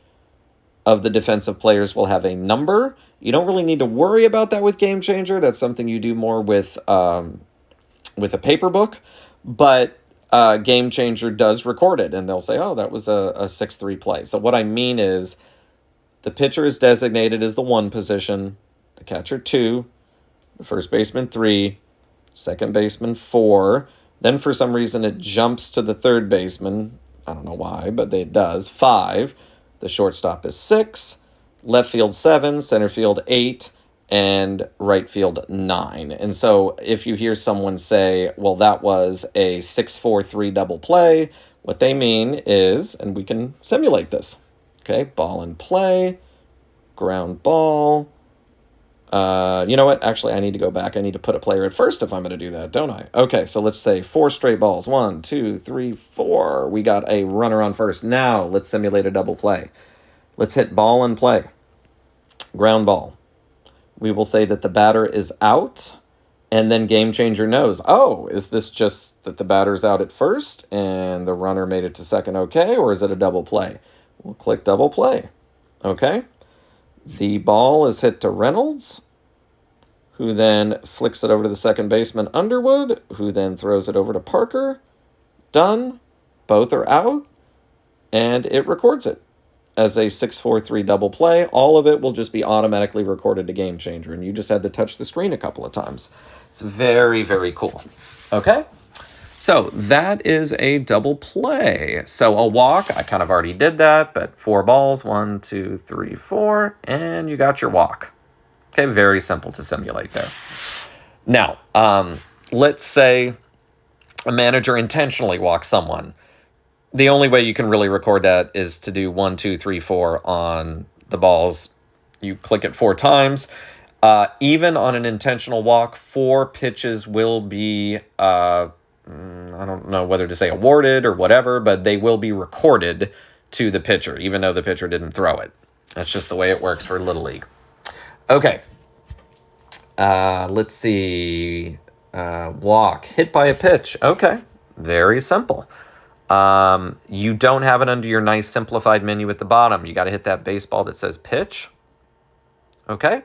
of the defensive players will have a number. You don't really need to worry about that with GameChanger. That's something you do more with a paper book. But GameChanger does record it, and they'll say, oh, that was a 6-3 play. So what I mean is the pitcher is designated as the 1 position, the catcher 2, the first baseman 3, second baseman 4. Then for some reason it jumps to the third baseman. I don't know why, but it does. 5. The shortstop is 6, left field 7, center field 8, and right field 9. And so if you hear someone say, well, that was a 6-4-3 double play, what they mean is, and we can simulate this, okay, ball in play, ground ball. You know what? Actually, I need to go back. I need to put a player at first if I'm going to do that, don't I? Okay, so let's say 4 straight balls. 1, 2, 3, 4. We got a runner on first. Now let's simulate a double play. Let's hit ball and play. Ground ball. We will say that the batter is out, and then GameChanger knows, oh, is this just that the batter's out at first and the runner made it to second okay, or is it a double play? We'll click double play. Okay. The ball is hit to Reynolds, who then flicks it over to the second baseman, Underwood, who then throws it over to Parker. Done. Both are out, and it records it as a 6-4-3 double play. All of it will just be automatically recorded to GameChanger, and you just had to touch the screen a couple of times. It's very, very cool. Okay? So that is a double play. So a walk, I kind of already did that, but 4 balls, 1, 2, 3, 4, and you got your walk. Okay, very simple to simulate there. Now, let's say a manager intentionally walks someone. The only way you can really record that is to do 1, 2, 3, 4 on the balls. You click it 4 times. Even on an intentional walk, 4 pitches will be... I don't know whether to say awarded or whatever, but they will be recorded to the pitcher, even though the pitcher didn't throw it. That's just the way it works for Little League. Okay. Let's see. Walk. Hit by a pitch. Okay. Very simple. You don't have it under your nice simplified menu at the bottom. You got to hit that baseball that says pitch. Okay.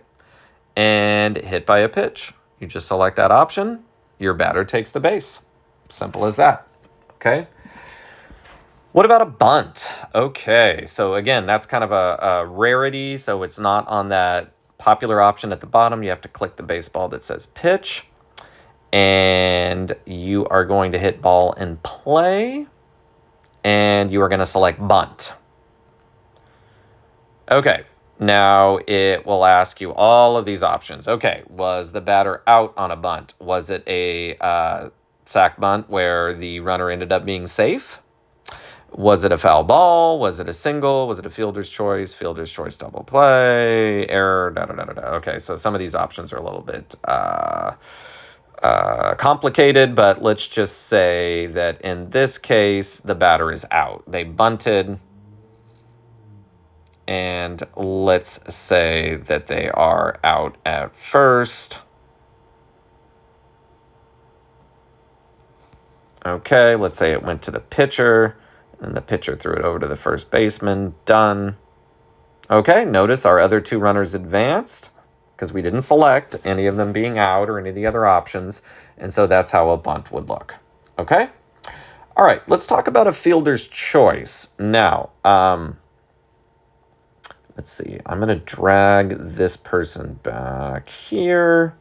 And hit by a pitch. You just select that option. your batter takes the base. Simple as that. Okay. What about a bunt? Okay, so again, that's kind of a rarity, so it's not on that popular option at the bottom. You have to click the baseball that says pitch, and you are going to hit ball in play, and you are going to select bunt. Okay, now it will ask you all of these options. Okay, was the batter out on a bunt? Was it a sack bunt where the runner ended up being safe? Was it a foul ball? Was it a single? Was it a fielder's choice? Fielder's choice double play? Error? Da, da, da, da, da. Okay, so some of these options are a little bit complicated, but let's just say that in this case, the batter is out. They bunted, and let's say that they are out at first. Okay, let's say it went to the pitcher. And the pitcher threw it over to the first baseman. Done. Okay, notice our other two runners advanced because we didn't select any of them being out or any of the other options. And so that's how a bunt would look. Okay? All right, let's talk about a fielder's choice. Now, let's see. I'm going to drag this person back here.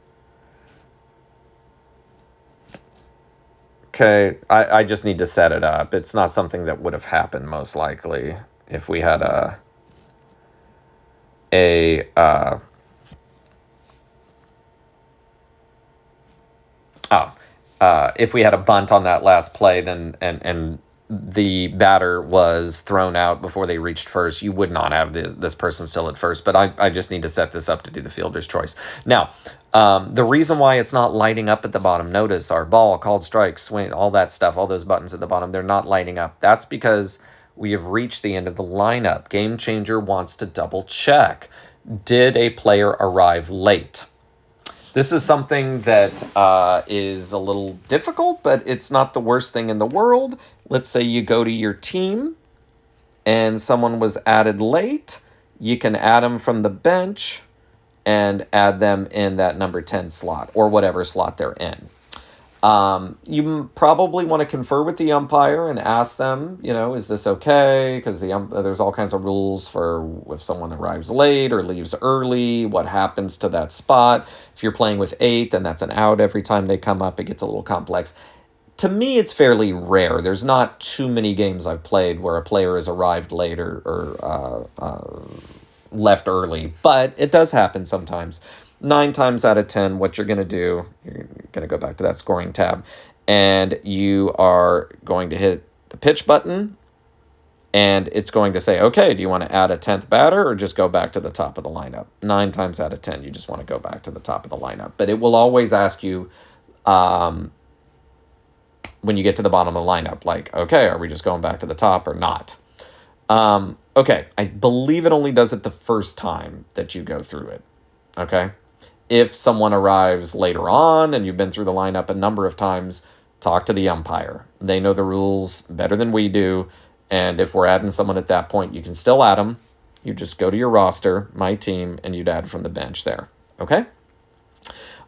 Okay, I just need to set it up. It's not something that would have happened most likely if we had if we had a bunt on that last play, then and the batter was thrown out before they reached first, you would not have this person still at first. But I just need to set this up to do the fielder's choice. Now, the reason why it's not lighting up at the bottom, notice our ball, called strike, swing, all that stuff, all those buttons at the bottom, they're not lighting up. That's because we have reached the end of the lineup. GameChanger wants to double check. Did a player arrive late? This is something that is a little difficult, but it's not the worst thing in the world. Let's say you go to your team and someone was added late. You can add them from the bench and add them in that number 10 slot or whatever slot they're in. You probably want to confer with the umpire and ask them, is this okay? Because there's all kinds of rules for if someone arrives late or leaves early, what happens to that spot. If you're playing with 8, then that's an out every time they come up. It gets a little complex. To me, it's fairly rare. There's not too many games I've played where a player has arrived late or left early, but it does happen sometimes. 9 times out of 10, what you're going to do, you're going to go back to that scoring tab, and you are going to hit the pitch button, and it's going to say, okay, do you want to add a 10th batter or just go back to the top of the lineup? 9 times out of 10, you just want to go back to the top of the lineup. But it will always ask you when you get to the bottom of the lineup, like, okay, are we just going back to the top or not? Okay, I believe it only does it the first time that you go through it, okay? If someone arrives later on and you've been through the lineup a number of times, talk to the umpire. They know the rules better than we do, and if we're adding someone at that point, you can still add them. You just go to your roster, my team, and you'd add from the bench there, okay?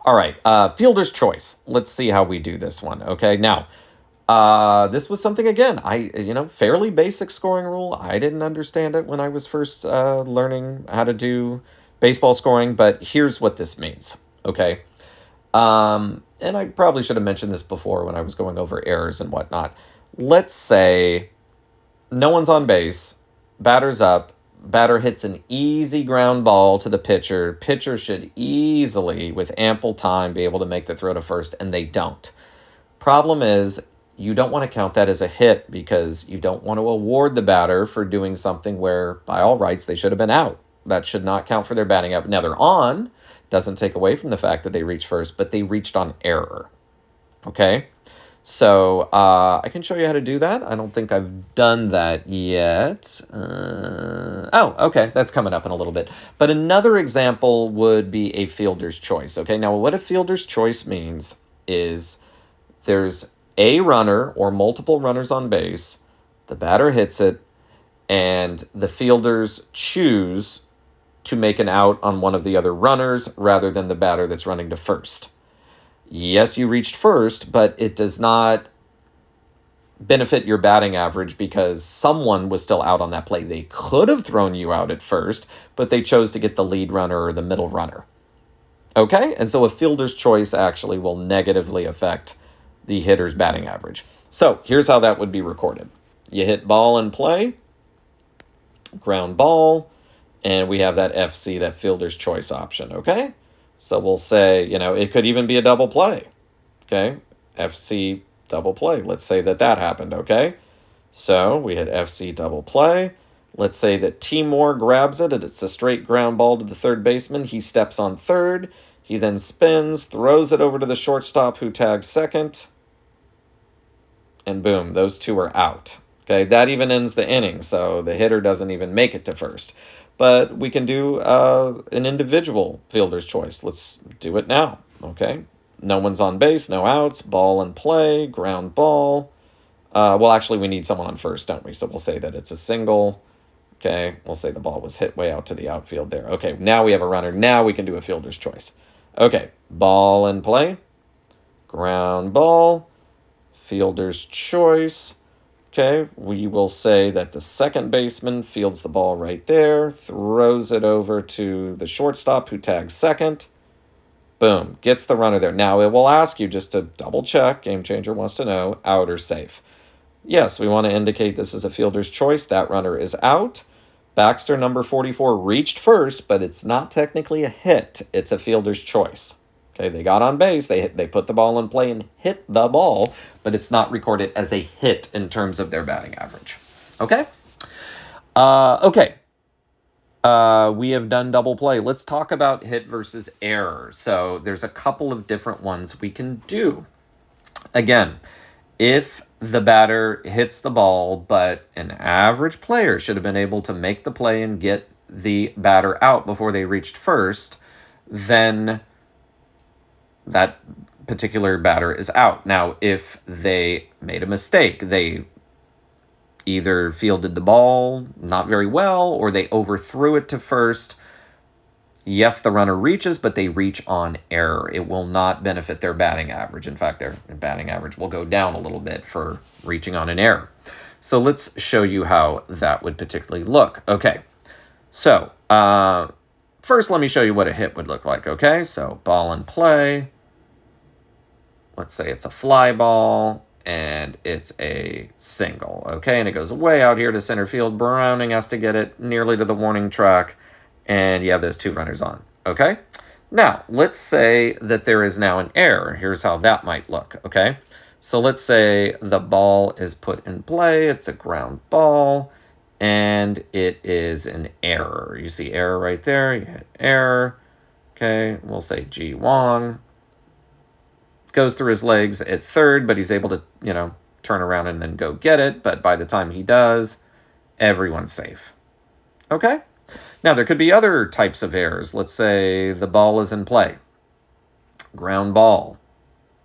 All right, fielder's choice. Let's see how we do this one, okay? Now, this was something, again, fairly basic scoring rule. I didn't understand it when I was first learning how to do baseball scoring, but here's what this means, okay? And I probably should have mentioned this before when I was going over errors and whatnot. Let's say no one's on base, batter's up, batter hits an easy ground ball to the pitcher. Pitcher should easily, with ample time, be able to make the throw to first, and they don't. Problem is, you don't want to count that as a hit because you don't want to award the batter for doing something where, by all rights, they should have been out. That should not count for their batting up. Now, they're on. Doesn't take away from the fact that they reached first, but they reached on error. Okay? So, I can show you how to do that. I don't think I've done that yet. Okay. That's coming up in a little bit. But another example would be a fielder's choice. Okay? Now, what a fielder's choice means is there's a runner or multiple runners on base. The batter hits it, and the fielders choose to make an out on one of the other runners rather than the batter that's running to first. Yes, you reached first, but it does not benefit your batting average because someone was still out on that play. They could have thrown you out at first, but they chose to get the lead runner or the middle runner. Okay? And so a fielder's choice actually will negatively affect the hitter's batting average. So here's how that would be recorded. You hit ball in play, ground ball, and we have that FC, that fielder's choice option, okay? So we'll say, it could even be a double play, okay? FC double play. Let's say that happened, okay? So we hit FC double play. Let's say that Timur grabs it, and it's a straight ground ball to the third baseman. He steps on third. He then spins, throws it over to the shortstop, who tags second. And boom, those two are out. Okay, that even ends the inning, so the hitter doesn't even make it to first. But we can do an individual fielder's choice. Let's do it now, okay? No one's on base, no outs, ball in play, ground ball. Well, actually, we need someone on first, don't we? So we'll say that it's a single. Okay, we'll say the ball was hit way out to the outfield there. Okay, now we have a runner. Now we can do a fielder's choice. Okay, ball in play, ground ball, fielder's choice. Okay, we will say that the second baseman fields the ball right there, throws it over to the shortstop, who tags second. Boom, gets the runner there. Now it will ask you just to double check. GameChanger wants to know, out or safe. Yes, we want to indicate this is a fielder's choice. That runner is out. Baxter, number 44, reached first, but it's not technically a hit. It's a fielder's choice. Okay, they got on base, they put the ball in play and hit the ball, but it's not recorded as a hit in terms of their batting average. Okay? We have done double play. Let's talk about hit versus error. So there's a couple of different ones we can do. Again, if the batter hits the ball, but an average player should have been able to make the play and get the batter out before they reached first, then that particular batter is out. Now, if they made a mistake, they either fielded the ball not very well or they overthrew it to first, yes, the runner reaches, but they reach on error. It will not benefit their batting average. In fact, their batting average will go down a little bit for reaching on an error. So let's show you how that would particularly look. Okay, so first let me show you what a hit would look like, okay? So ball in play. Let's say it's a fly ball, and it's a single, okay? And it goes way out here to center field. Browning has to get it nearly to the warning track, and you have those two runners on, okay? Now, let's say that there is now an error. Here's how that might look, okay? So let's say the ball is put in play. It's a ground ball, and it is an error. You see error right there. You hit error, okay? We'll say G. Wong goes through his legs at third, but he's able to, turn around and then go get it. But by the time he does, everyone's safe. Okay? Now, there could be other types of errors. Let's say the ball is in play. Ground ball.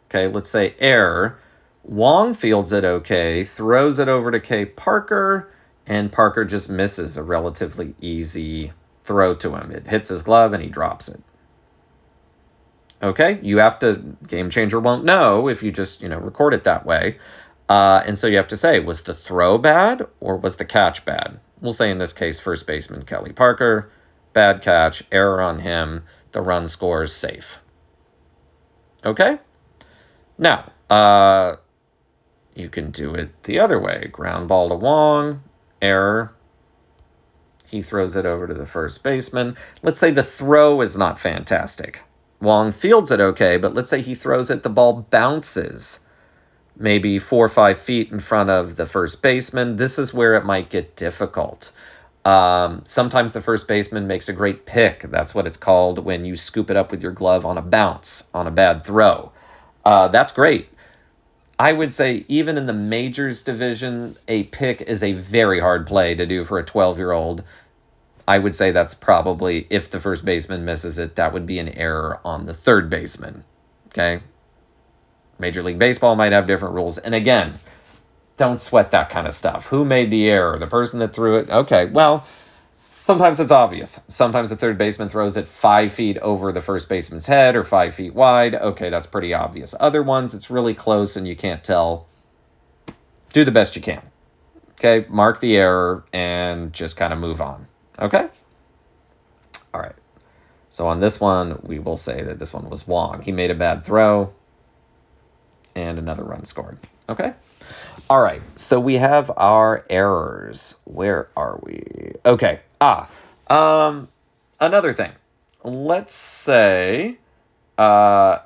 Okay, let's say error. Wong fields it okay, throws it over to K. Parker, and Parker just misses a relatively easy throw to him. It hits his glove and he drops it. Okay, you have to, GameChanger won't know if you just, record it that way. And so you have to say, was the throw bad or was the catch bad? We'll say in this case, first baseman Kelly Parker, bad catch, error on him, the run scores safe. Okay? Now, you can do it the other way. Ground ball to Wong, error. He throws it over to the first baseman. Let's say the throw is not fantastic. Wong fields it okay, but let's say he throws it, the ball bounces maybe 4 or 5 feet in front of the first baseman. This is where it might get difficult. Sometimes the first baseman makes a great pick. That's what it's called when you scoop it up with your glove on a bounce, on a bad throw. That's great. I would say even in the majors division, a pick is a very hard play to do for a 12-year-old. I would say that's probably, if the first baseman misses it, that would be an error on the third baseman, okay? Major League Baseball might have different rules. And again, don't sweat that kind of stuff. Who made the error? The person that threw it? Okay, well, Sometimes it's obvious. Sometimes the third baseman throws it 5 feet over the first baseman's head or 5 feet wide. Okay, that's pretty obvious. Other ones, it's really close and you can't tell. Do the best you can. Okay, mark the error and just kind of move on. Okay? All right. So on this one, we will say that this one was Wong. He made a bad throw and another run scored. Okay? All right, so we have our errors. Where are we? Okay. Another thing. Let's say that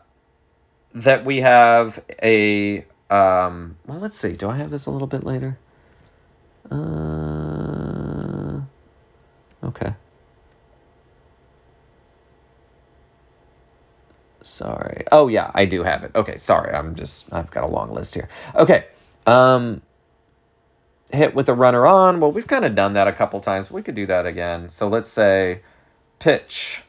we have a well, let's see. Do I have this a little bit later? Okay. Sorry. Oh yeah, I do have it. Okay, sorry. I've got a long list here. Okay. Hit with a runner on. Well, we've kind of done that a couple times. We could do that again. So let's say pitch.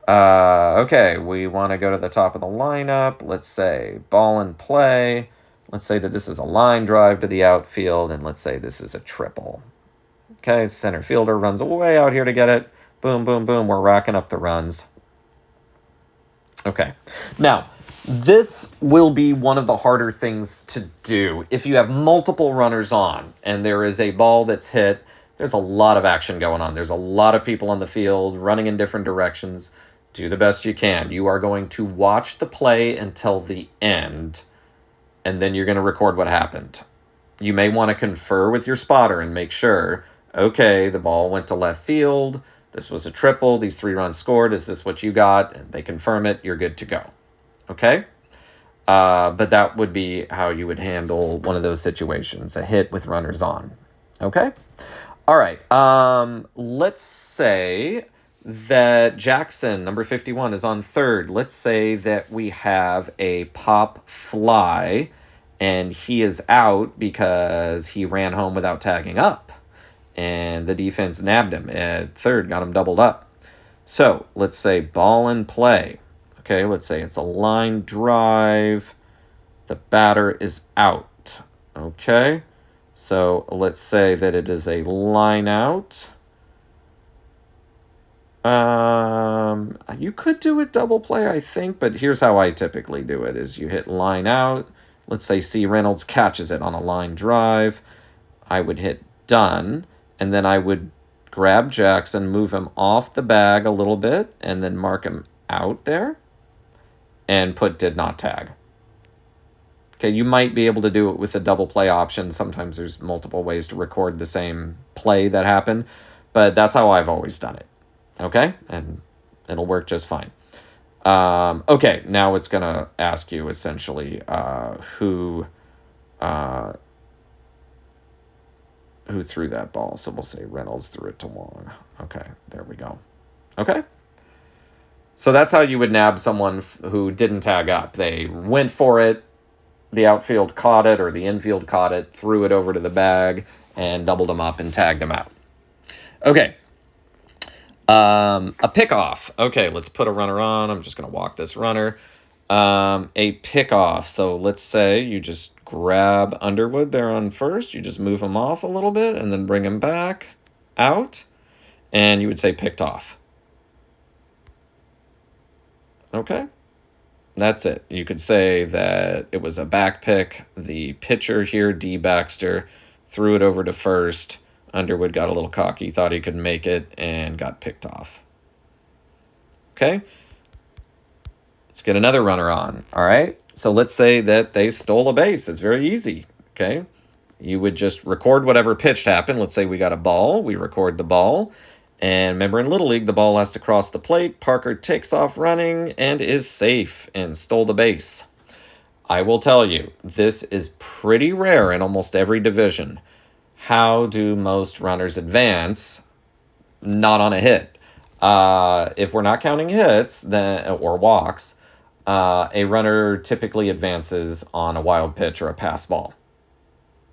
Okay, we want to go to the top of the lineup. Let's say ball in play. Let's say that this is a line drive to the outfield, and let's say this is a triple. Okay, center fielder runs way out here to get it. Boom, boom, boom. We're racking up the runs. Okay. Now, this will be one of the harder things to do. If you have multiple runners on and there is a ball that's hit, there's a lot of action going on. There's a lot of people on the field running in different directions. Do the best you can. You are going to watch the play until the end, and then you're going to record what happened. You may want to confer with your spotter and make sure, okay, the ball went to left field. This was a triple. These 3 runs scored. Is this what you got? And they confirm it. You're good to go. Okay? But that would be how you would handle one of those situations, a hit with runners on. Okay? All right. Let's say that Jackson, number 51, is on third. Let's say that we have a pop fly, and he is out because he ran home without tagging up. And the defense nabbed him at third, got him doubled up. So let's say ball in play. Okay, let's say it's a line drive. The batter is out. Okay, so let's say that it is a line out. You could do it double play, I think, but here's how I typically do it, is you hit line out. Let's say C. Reynolds catches it on a line drive. I would hit done, and then I would grab Jackson, move him off the bag a little bit, and then mark him out there, and put did not tag. Okay, you might be able to do it with a double play option. Sometimes there's multiple ways to record the same play that happened, but that's how I've always done it. Okay, and it'll work just fine. Okay, now it's going to ask you essentially who threw that ball. So we'll say Reynolds threw it to Wong. Okay, there we go. Okay. So that's how you would nab someone who didn't tag up. They went for it, the outfield caught it, or the infield caught it, threw it over to the bag, and doubled them up and tagged them out. Okay. A pickoff. Okay, let's put a runner on. I'm just going to walk this runner. A pickoff. So let's say you just grab Underwood there on first. You just move him off a little bit and then bring him back out. And you would say picked off. Okay. That's it. You could say that it was a back pick. The pitcher here, D. Baxter, threw it over to first. Underwood got a little cocky, thought he could make it, and got picked off. Okay? Let's get another runner on, all right? So let's say that they stole a base. It's very easy, okay? You would just record whatever pitch happened. Let's say we got a ball. We record the ball. And remember, in Little League, the ball has to cross the plate. Parker takes off running and is safe and stole the base. I will tell you, this is pretty rare in almost every division. How do most runners advance? Not on a hit. If we're not counting hits or walks, a runner typically advances on a wild pitch or a pass ball.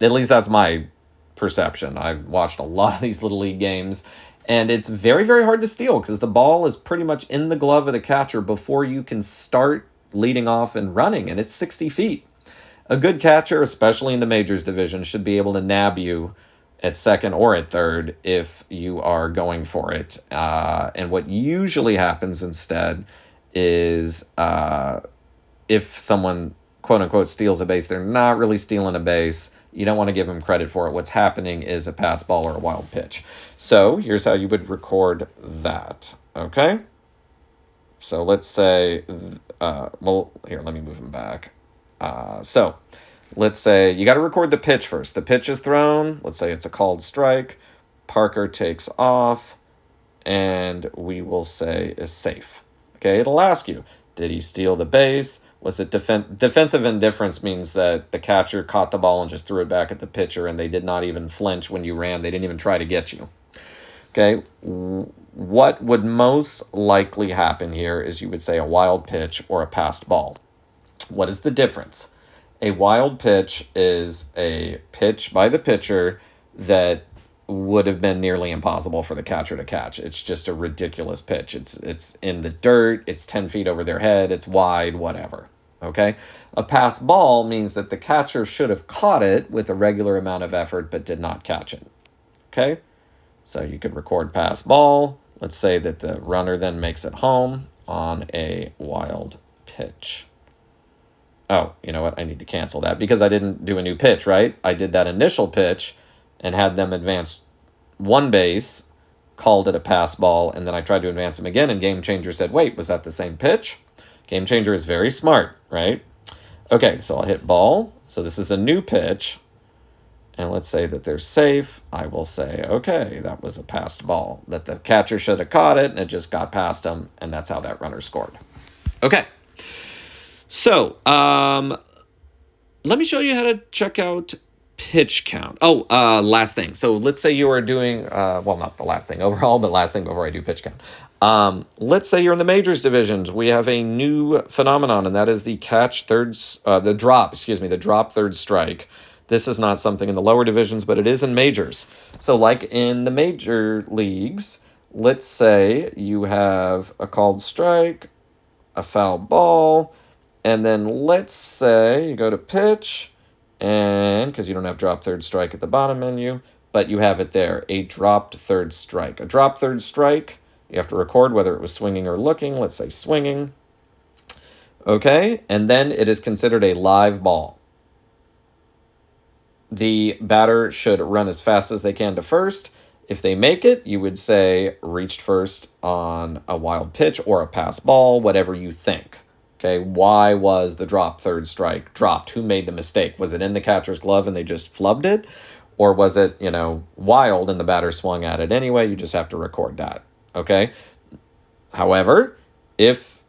At least that's my perception. I've watched a lot of these Little League games, and it's very, very hard to steal because the ball is pretty much in the glove of the catcher before you can start leading off and running, and it's 60 feet. A good catcher, especially in the majors division, should be able to nab you at second or at third if you are going for it. And what usually happens instead is if someone, quote unquote, steals a base, they're not really stealing a base. You don't want to give them credit for it. What's happening is a pass ball or a wild pitch. So here's how you would record that. Okay? So let's say, well, here, let me move them back. So let's say you got to record the pitch first. The pitch is thrown. Let's say it's a called strike. Parker takes off, and we will say is safe. Okay, it'll ask you, did he steal the base? Was it defensive indifference means that the catcher caught the ball and just threw it back at the pitcher, and they did not even flinch when you ran. They didn't even try to get you. Okay, what would most likely happen here is you would say a wild pitch or a passed ball. What is the difference? A wild pitch is a pitch by the pitcher that would have been nearly impossible for the catcher to catch. It's just a ridiculous pitch. It's in the dirt, it's 10 feet over their head, it's wide, whatever. Okay? A pass ball means that the catcher should have caught it with a regular amount of effort but did not catch it. Okay? So you could record pass ball. Let's say that the runner then makes it home on a wild pitch. Oh, you know what? I need to cancel that because I didn't do a new pitch, right? I did that initial pitch and had them advance one base, called it a pass ball, and then I tried to advance them again, and GameChanger said, wait, was that the same pitch? GameChanger is very smart, right? Okay, so I'll hit ball. So this is a new pitch. And let's say that they're safe. I will say, okay, that was a passed ball. That the catcher should have caught it, and it just got past him, and that's how that runner scored. Okay. So, let me show you how to check out pitch count. Oh, last thing. So let's say you are doing, well, not the last thing overall, but last thing before I do pitch count. Let's say you're in the majors divisions. We have a new phenomenon, and that is the drop third strike. This is not something in the lower divisions, but it is in majors. So like in the major leagues, let's say you have a called strike, a foul ball, and then let's say you go to pitch, and because you don't have drop third strike at the bottom menu, but you have it there, a dropped third strike. A drop third strike, you have to record whether it was swinging or looking. Let's say swinging. Okay, and then it is considered a live ball. The batter should run as fast as they can to first. If they make it, you would say reached first on a wild pitch or a pass ball, whatever you think. Okay, why was the drop third strike dropped? Who made the mistake? Was it in the catcher's glove and they just flubbed it? Or was it, wild and the batter swung at it anyway? You just have to record that. Okay? However, if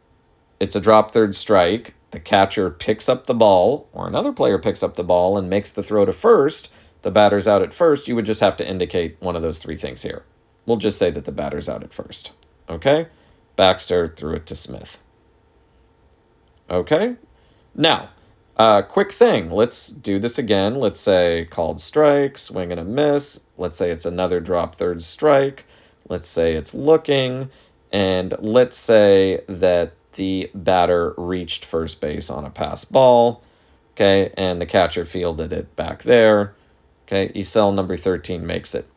it's a drop third strike, the catcher picks up the ball, or another player picks up the ball and makes the throw to first, the batter's out at first, you would just have to indicate one of those three things here. We'll just say that the batter's out at first. Okay? Baxter threw it to Smith. Okay? Now, quick thing. Let's do this again. Let's say called strike, swing and a miss. Let's say it's another drop third strike. Let's say it's looking. And let's say that the batter reached first base on a pass ball, okay, and the catcher fielded it back there, okay, Isel number 13 makes it.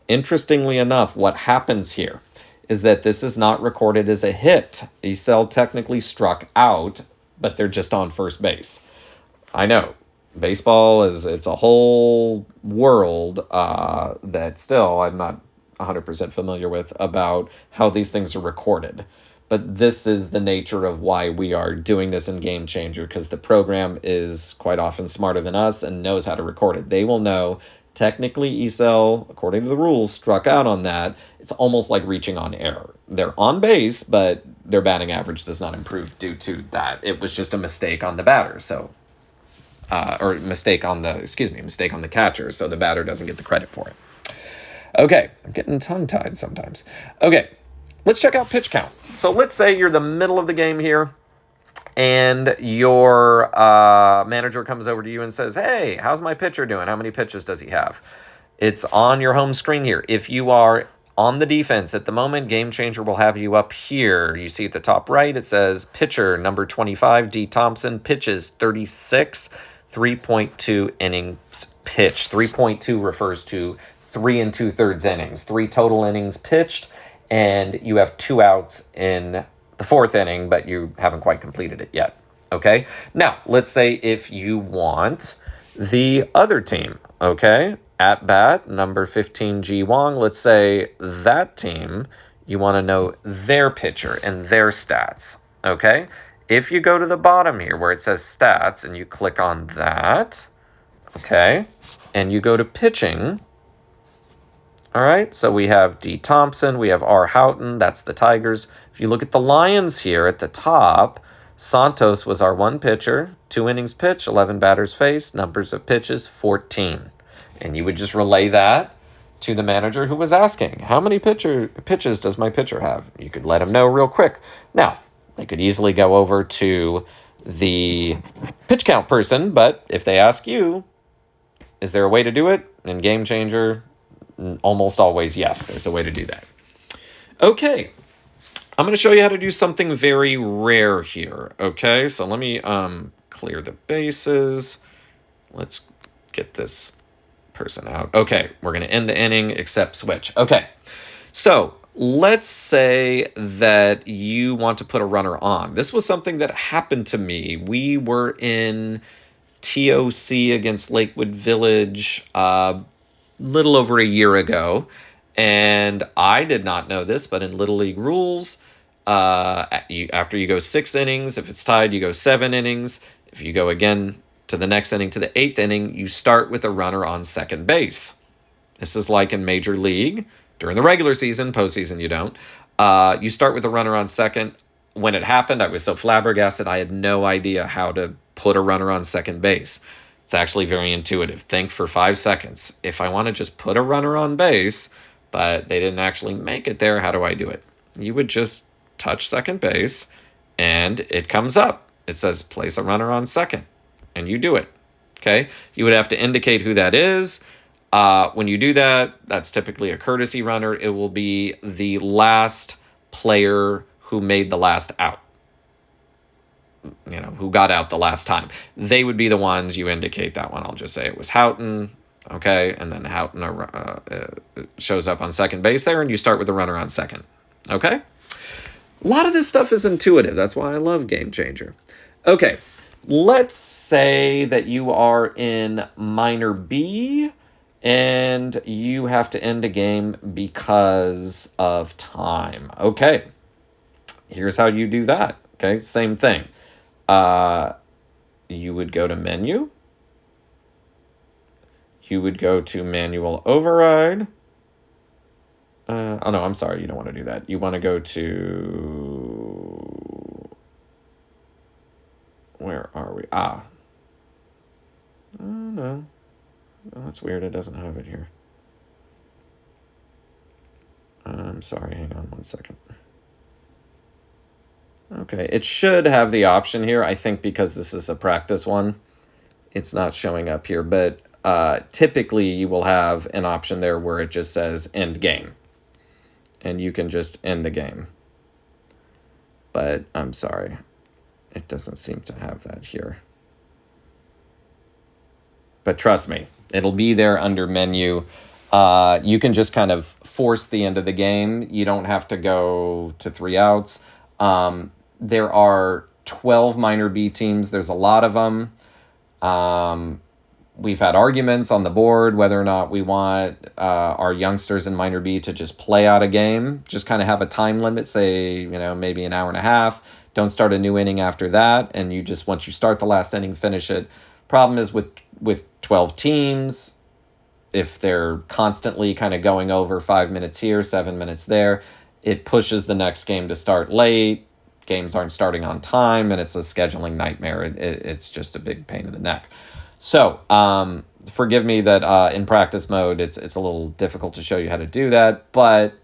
Interestingly enough, what happens here is that this is not recorded as a hit. Isel technically struck out, but they're just on first base. I know, baseball it's a whole world that still I'm not 100% familiar with about how these things are recorded. But this is the nature of why we are doing this in GameChanger, because the program is quite often smarter than us and knows how to record it. They will know, technically, Isel, according to the rules, struck out on that. It's almost like reaching on error. They're on base, but their batting average does not improve due to that. It was just a mistake on the batter, mistake on the catcher, so the batter doesn't get the credit for it. Okay, I'm getting tongue-tied sometimes. Okay. Let's check out pitch count. So let's say you're the middle of the game here, and your manager comes over to you and says, hey, how's my pitcher doing? How many pitches does he have? It's on your home screen here. If you are on the defense at the moment, GameChanger will have you up here. You see at the top right, it says pitcher number 25, D. Thompson, pitches 36, 3.2 innings pitched. 3.2 refers to 3 2/3 innings, 3 total innings pitched, and you have 2 outs in the 4th inning, but you haven't quite completed it yet. Okay? Now, let's say if you want the other team, okay? At bat, number 15, G Wong, let's say that team, you want to know their pitcher and their stats, okay? If you go to the bottom here where it says stats and you click on that, okay, and you go to pitching, all right, so we have D. Thompson, we have R. Houghton, that's the Tigers. If you look at the Lions here at the top, Santos was our 1 pitcher, 2 innings pitched, 11 batters faced, numbers of pitches, 14. And you would just relay that to the manager who was asking, how many pitches does my pitcher have? You could let him know real quick. Now, they could easily go over to the pitch count person, but if they ask you, is there a way to do it? In GameChanger, almost always yes, there's a way to do that. Okay, I'm going to show you how to do something very rare here, okay? So let me clear the bases. Let's get this person out. Okay, we're going to end the inning, except switch. Okay, so let's say that you want to put a runner on. This was something that happened to me. We were in TOC against Lakewood Village little over a year ago, and I did not know this, but in Little League rules, after you go 6 innings, if it's tied, you go 7 innings. If you go again to the next inning, to the 8th inning, you start with a runner on second base. This is like in Major League. During the regular season, postseason you don't. You start with a runner on second. When it happened, I was so flabbergasted, I had no idea how to put a runner on second base. It's actually very intuitive. Think for 5 seconds. If I want to just put a runner on base, but they didn't actually make it there, how do I do it? You would just touch second base, and it comes up. It says place a runner on second, and you do it. Okay? You would have to indicate who that is. When you do that, that's typically a courtesy runner. It will be the last player who made the last out. Who got out the last time. They would be the ones you indicate that one. I'll just say it was Houghton, okay? And then Houghton shows up on second base there, and you start with the runner on second, okay? A lot of this stuff is intuitive. That's why I love GameChanger. Okay, let's say that you are in minor B, and you have to end a game because of time. Okay, here's how you do that, okay? Same thing. You would go to menu. You would go to manual override. Oh, no, I'm sorry. You don't want to do that. You want to go to... Where are we? Oh, no. Oh, that's weird. It doesn't have it here. I'm sorry. Hang on 1 second. Okay, it should have the option here. I think because this is a practice one, it's not showing up here. But typically, you will have an option there where it just says end game. And you can just end the game. But I'm sorry. It doesn't seem to have that here. But trust me, it'll be there under menu. You can just kind of force the end of the game. You don't have to go to 3 outs. There are 12 minor B teams. There's a lot of them. We've had arguments on the board whether or not we want our youngsters in minor B to just play out a game, just kind of have a time limit, say, maybe an hour and a half. Don't start a new inning after that, and you just, once you start the last inning, finish it. Problem is with 12 teams, if they're constantly kind of going over 5 minutes here, 7 minutes there, it pushes the next game to start late. Games aren't starting on time, and it's a scheduling nightmare. It's just a big pain in the neck. So, forgive me that in practice mode, it's a little difficult to show you how to do that, but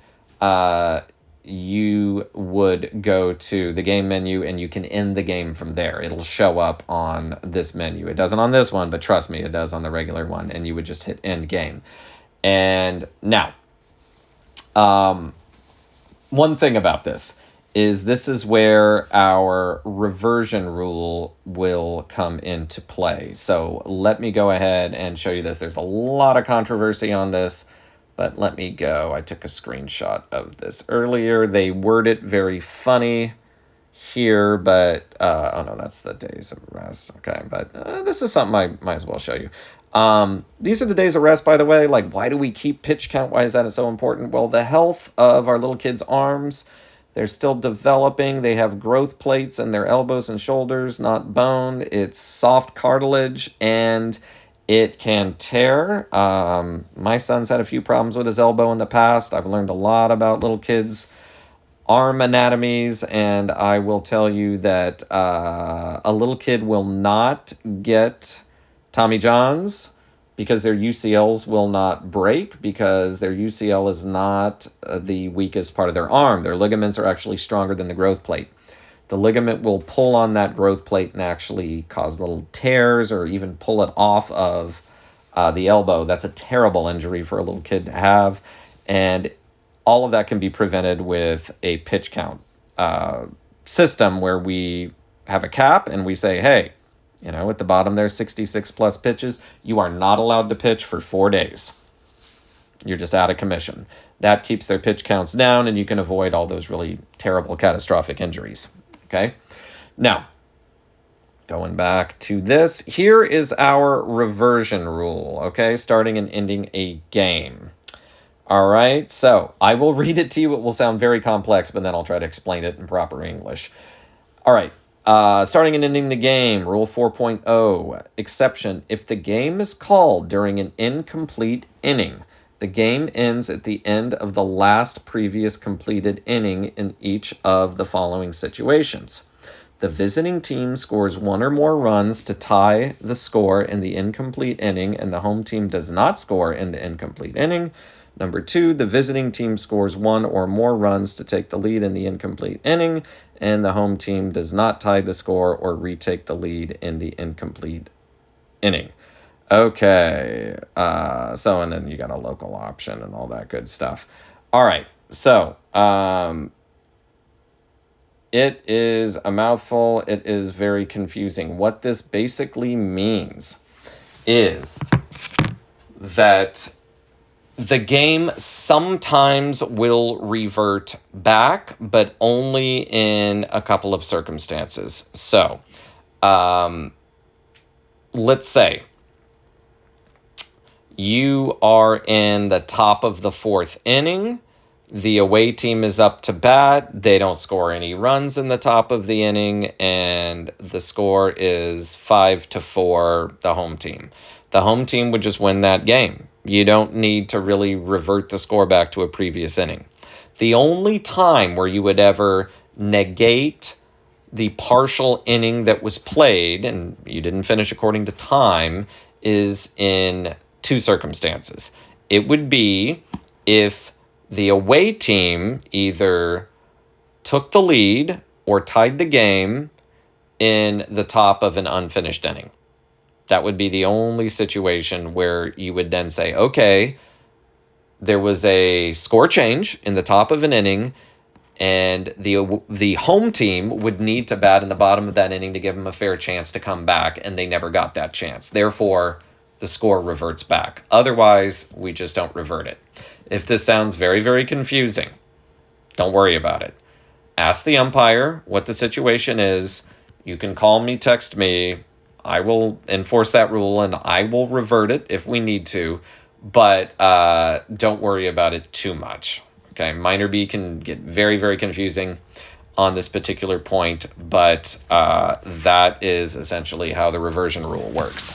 you would go to the game menu, and you can end the game from there. It'll show up on this menu. It doesn't on this one, but trust me, it does on the regular one, and you would just hit end game. And now, one thing about this is where our reversion rule will come into play. So let me go ahead and show you this. There's a lot of controversy on this, But let me go. I took a screenshot of this earlier. They word it very funny here, but oh no, that's the days of rest. Okay, but this is something I might as well show you. These are the days of rest, by the way. Like, why do we keep pitch count? Why is that so important? Well, the health of our little kids' arms, they're still developing. They have growth plates in their elbows and shoulders, not bone. It's soft cartilage, and it can tear. My son's had a few problems with his elbow in the past. I've learned a lot about little kids' arm anatomies, and I will tell you that a little kid will not get Tommy Johns because their UCLs will not break, because their UCL is not the weakest part of their arm. Their ligaments are actually stronger than the growth plate. The ligament will pull on that growth plate and actually cause little tears or even pull it off of the elbow. That's a terrible injury for a little kid to have. And all of that can be prevented with a pitch count system where we have a cap and we say, hey, at the bottom there's 66 plus pitches. You are not allowed to pitch for 4 days. You're just out of commission. That keeps their pitch counts down, and you can avoid all those really terrible catastrophic injuries. Okay? Now, going back to this, here is our reversion rule, okay? Starting and ending a game. All right, so I will read it to you. It will sound very complex, but then I'll try to explain it in proper English. All right, starting and ending the game, Rule 4.0, exception. If the game is called during an incomplete inning, the game ends at the end of the last previous completed inning in each of the following situations. The visiting team scores 1 or more runs to tie the score in the incomplete inning, and the home team does not score in the incomplete inning. Number 2, the visiting team scores 1 or more runs to take the lead in the incomplete inning, and the home team does not tie the score or retake the lead in the incomplete inning. Okay, and then you got a local option and all that good stuff. All right, so it is a mouthful. It is very confusing. What this basically means is that the game sometimes will revert back, but only in a couple of circumstances. So, let's say you are in the top of the 4th inning. The away team is up to bat. They don't score any runs in the top of the inning, and the score is 5-4, the home team. The home team would just win that game. You don't need to really revert the score back to a previous inning. The only time where you would ever negate the partial inning that was played, and you didn't finish according to time, is in 2 circumstances. It would be if the away team either took the lead or tied the game in the top of an unfinished inning. That would be the only situation where you would then say, okay, there was a score change in the top of an inning, and the home team would need to bat in the bottom of that inning to give them a fair chance to come back, and they never got that chance. Therefore, the score reverts back. Otherwise, we just don't revert it. If this sounds very, very confusing, don't worry about it. Ask the umpire what the situation is. You can call me, text me. I will enforce that rule, and I will revert it if we need to. But don't worry about it too much. Okay, minor B can get very, very confusing on this particular point, but that is essentially how the reversion rule works.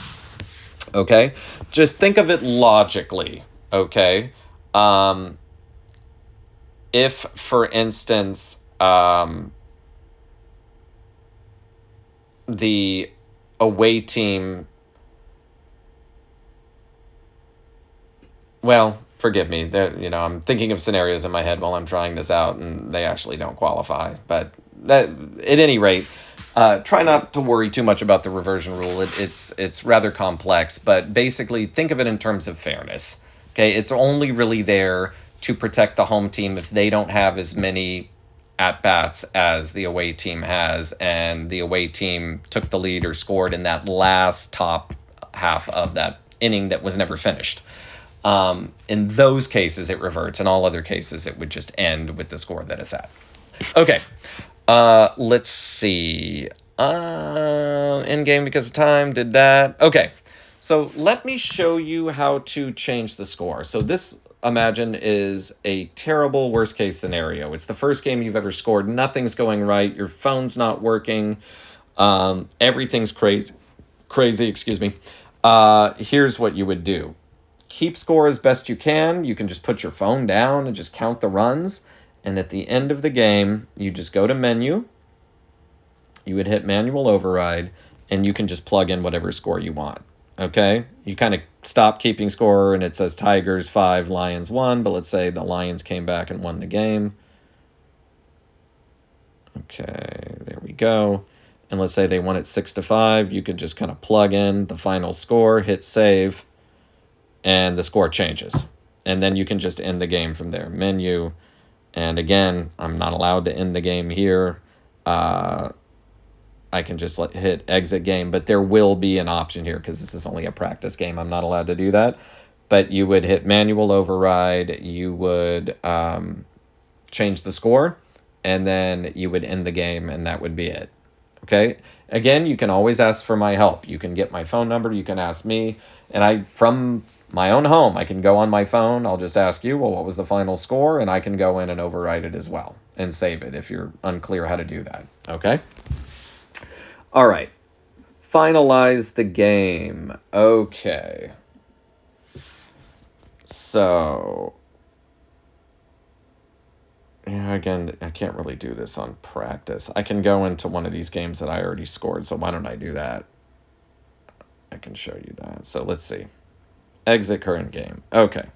Okay, just think of it logically. Okay, if, for instance, the away team, well, forgive me, I'm thinking of scenarios in my head while I'm trying this out, and they actually don't qualify. But at any rate, try not to worry too much about the reversion rule. It's rather complex, but basically think of it in terms of fairness. Okay, it's only really there to protect the home team if they don't have as many at-bats as the away team has, and the away team took the lead or scored in that last top half of that inning that was never finished. In those cases, it reverts. In all other cases, it would just end with the score that it's at. Okay. Let's see. End game because of time. Did that. Okay. So let me show you how to change the score. So this, imagine, is a terrible worst case scenario. It's the first game you've ever scored. Nothing's going right. Your phone's not working. Everything's crazy, excuse me. Here's what you would do. Keep score as best you can. You can just put your phone down and just count the runs. And at the end of the game, you just go to menu. You would hit manual override, and you can just plug in whatever score you want. Okay? You kind of stop keeping score, and it says Tigers 5, Lions 1, but let's say the Lions came back and won the game. Okay, there we go. And let's say they won it 6-5. You can just kind of plug in the final score, hit save, and the score changes. And then you can just end the game from there. Menu. And again, I'm not allowed to end the game here. I can just hit exit game, but there will be an option here because this is only a practice game. I'm not allowed to do that. But you would hit manual override. You would change the score, and then you would end the game, and that would be it. Okay? Again, you can always ask for my help. You can get my phone number. You can ask me. And from my own home, I can go on my phone. I'll just ask you, well, what was the final score? And I can go in and override it as well and save it if you're unclear how to do that. Okay? All right. Finalize the game. Okay. So, yeah, again, I can't really do this on practice. I can go into one of these games that I already scored, so why don't I do that? I can show you that. So let's see. Exit current game. Okay.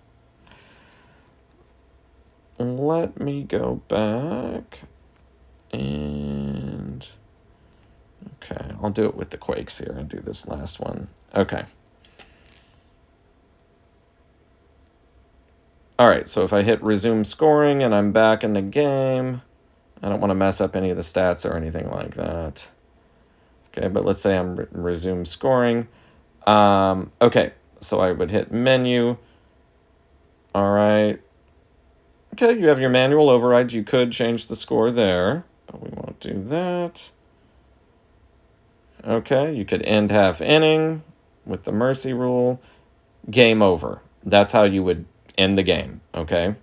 Let me go back and... Okay, I'll do it with the Quakes here and do this last one. Okay. All right, so if I hit resume scoring and I'm back in the game, I don't want to mess up any of the stats or anything like that. Okay, but let's say I'm resume scoring. Okay, so I would hit menu. All right. Okay, you have your manual override. You could change the score there, but we won't do that. Okay, you could end half inning with the mercy rule. Game over. That's how you would end the game, okay?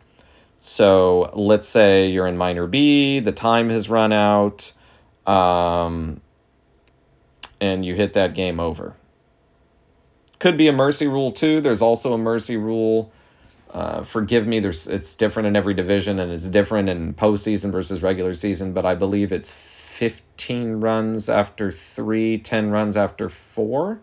So let's say you're in minor B, the time has run out, and you hit that game over. Could be a mercy rule too. There's also a mercy rule. Forgive me, it's different in every division, and it's different in postseason versus regular season, but I believe it's 15 runs after 3, 10 runs after 4,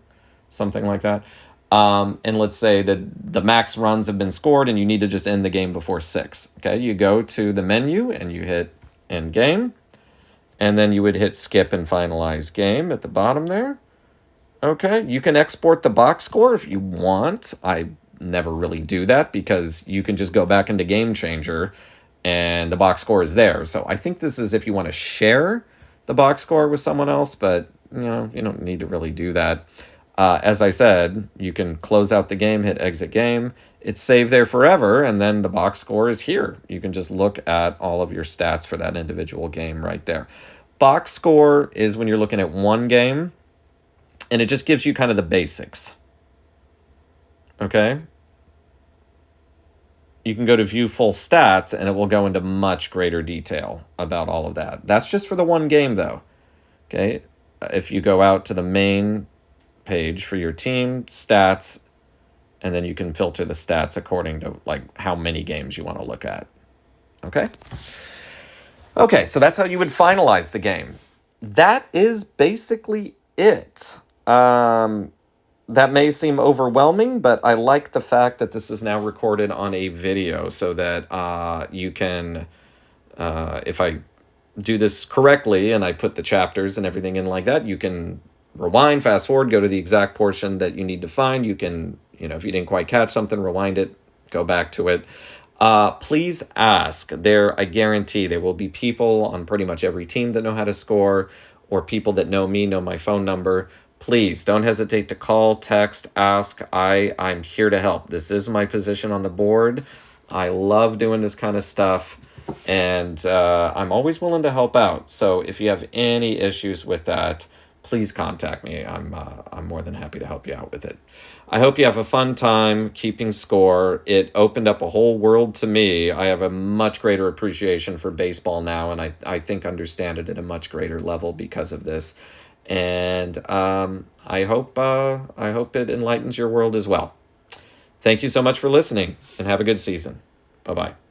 something like that. And let's say that the max runs have been scored and you need to just end the game before 6. Okay, you go to the menu and you hit end game, and then you would hit skip and finalize game at the bottom there. Okay, you can export the box score if you want. I never really do that because you can just go back into GameChanger and the box score is there. So I think this is if you want to share the box score with someone else, but you don't need to really do that. As I said, you can close out the game, hit exit game. It's saved there forever, and then the box score is here. You can just look at all of your stats for that individual game right there. Box score is when you're looking at one game, and it just gives you kind of the basics. Okay? You can go to view full stats, and it will go into much greater detail about all of that. That's just for the one game, though. Okay? If you go out to the main page for your team, stats, and then you can filter the stats according to like how many games you want to look at. Okay? Okay, so that's how you would finalize the game. That is basically it. That may seem overwhelming, but I like the fact that this is now recorded on a video so that you can, if I do this correctly and I put the chapters and everything in like that, you can rewind, fast forward, go to the exact portion that you need to find. You can, if you didn't quite catch something, rewind it, go back to it. Please ask. I guarantee there will be people on pretty much every team that know how to score, or people that know me, know my phone number. please don't hesitate to call, text, ask. I'm here to help. This is my position on the board. I love doing this kind of stuff, and I'm always willing to help out. So if you have any issues with that, please contact me. I'm more than happy to help you out with it. I hope you have a fun time keeping score. It opened up a whole world to me. I have a much greater appreciation for baseball now, and I think understand it at a much greater level because of this. And I hope it enlightens your world as well. Thank you so much for listening, and have a good season. Bye-bye.